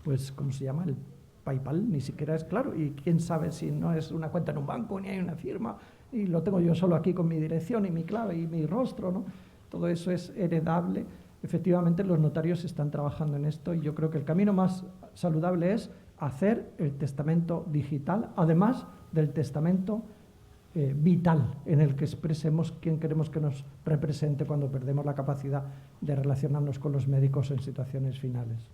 Pues, ¿cómo se llama? El PayPal ni siquiera es claro, y quién sabe si no es una cuenta en un banco ni hay una firma y lo tengo yo solo aquí con mi dirección y mi clave y mi rostro, ¿no? Todo eso es heredable. Efectivamente, los notarios están trabajando en esto y yo creo que el camino más saludable es hacer el testamento digital, además del testamento vital, en el que expresemos quién queremos que nos represente cuando perdemos la capacidad de relacionarnos con los médicos en situaciones finales.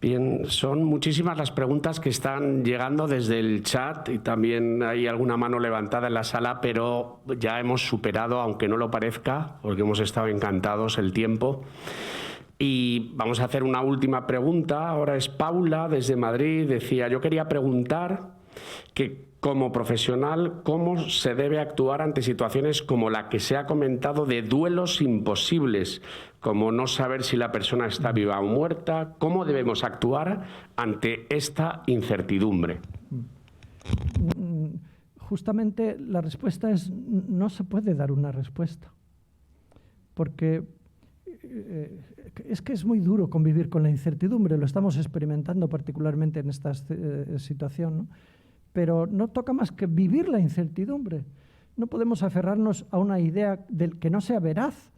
Bien, son muchísimas las preguntas que están llegando desde el chat y también hay alguna mano levantada en la sala, pero ya hemos superado, aunque no lo parezca, porque hemos estado encantados, el tiempo. Y vamos a hacer una última pregunta. Ahora es Paula, desde Madrid. Decía: yo quería preguntar que como profesional, ¿cómo se debe actuar ante situaciones como la que se ha comentado de duelos imposibles, como no saber si la persona está viva o muerta? ¿Cómo debemos actuar ante esta incertidumbre? Justamente la respuesta es: no se puede dar una respuesta, porque es que es muy duro convivir con la incertidumbre, lo estamos experimentando particularmente en esta situación, ¿no? Pero no toca más que vivir la incertidumbre. No podemos aferrarnos a una idea que no sea veraz,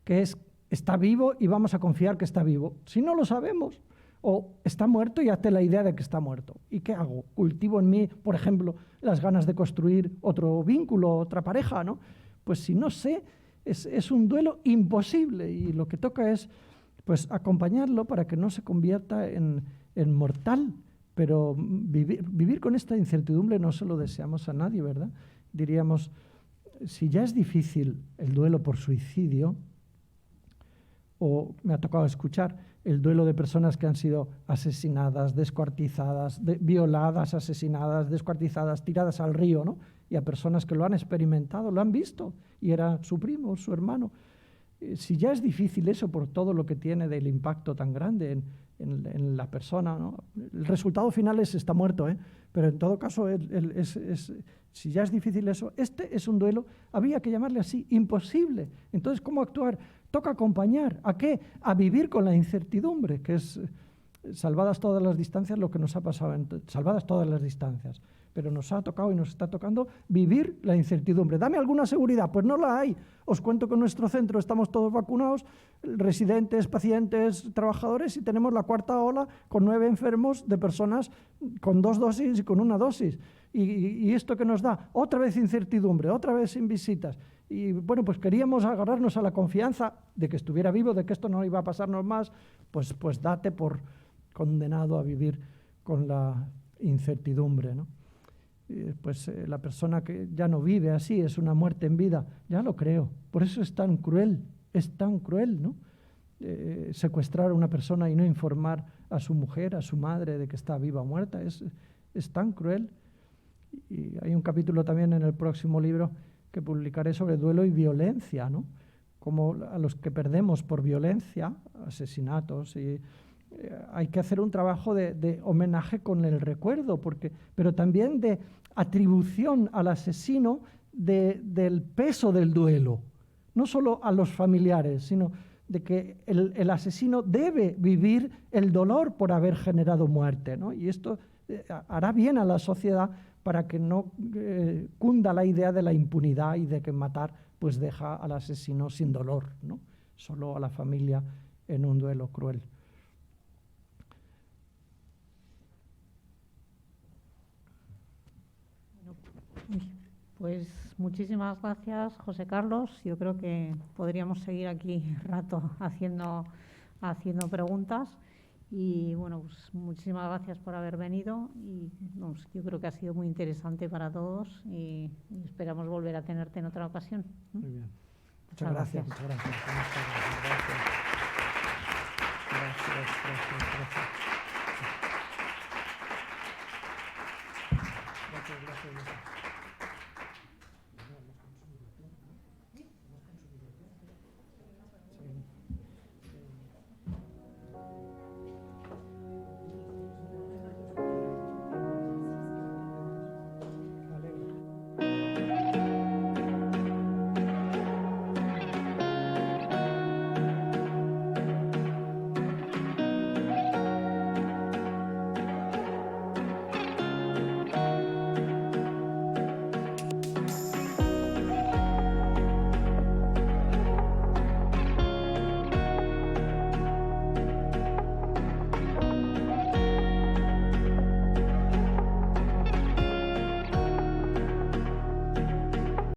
que es está vivo y vamos a confiar que está vivo. Si no lo sabemos, o está muerto y hazte la idea de que está muerto. ¿Y qué hago? Cultivo en mí, por ejemplo, las ganas de construir otro vínculo, otra pareja, ¿no? Pues si no sé, es un duelo imposible y lo que toca es pues acompañarlo para que no se convierta en mortal. Pero vivir con esta incertidumbre no se lo deseamos a nadie, ¿verdad? Diríamos, si ya es difícil el duelo por suicidio, o me ha tocado escuchar el duelo de personas que han sido asesinadas, descuartizadas, violadas, asesinadas, descuartizadas, tiradas al río, ¿no? Y a personas que lo han experimentado, lo han visto, y era su primo, su hermano. Si ya es difícil eso por todo lo que tiene del impacto tan grande en la persona, ¿no? El resultado final es está muerto, pero en todo caso, si ya es difícil eso, este es un duelo, había que llamarle así, imposible. Entonces, ¿cómo actuar? Toca acompañar. ¿A qué? A vivir con la incertidumbre, que es, salvadas todas las distancias, lo que nos ha pasado, salvadas todas las distancias. Pero nos ha tocado y nos está tocando vivir la incertidumbre. Dame alguna seguridad, pues no la hay. Os cuento que en nuestro centro estamos todos vacunados, residentes, pacientes, trabajadores, y tenemos la 4ª ola con 9 enfermos de personas con 2 dosis y con 1 dosis. ¿Y esto qué nos da? Otra vez incertidumbre, otra vez sin visitas. Y bueno, pues queríamos agarrarnos a la confianza de que estuviera vivo, de que esto no iba a pasarnos más, pues date por condenado a vivir con la incertidumbre, ¿no? La persona que ya no vive así, es una muerte en vida, ya lo creo. Por eso es tan cruel, ¿no? Secuestrar a una persona y no informar a su mujer, a su madre de que está viva o muerta, es tan cruel. Y hay un capítulo también en el próximo libro que publicaré sobre duelo y violencia, ¿no? Como a los que perdemos por violencia, asesinatos, y hay que hacer un trabajo de homenaje con el recuerdo, pero también de atribución al asesino del peso del duelo, no solo a los familiares, sino de que el asesino debe vivir el dolor por haber generado muerte, ¿no? Y esto hará bien a la sociedad para que no cunda la idea de la impunidad y de que matar pues deja al asesino sin dolor, ¿no? Solo a la familia en un duelo cruel. Pues muchísimas gracias, José Carlos. Yo creo que podríamos seguir aquí rato haciendo preguntas. Y bueno, pues muchísimas gracias por haber venido y yo creo que ha sido muy interesante para todos y esperamos volver a tenerte en otra ocasión. Muy bien. Muchas gracias. Muchas gracias.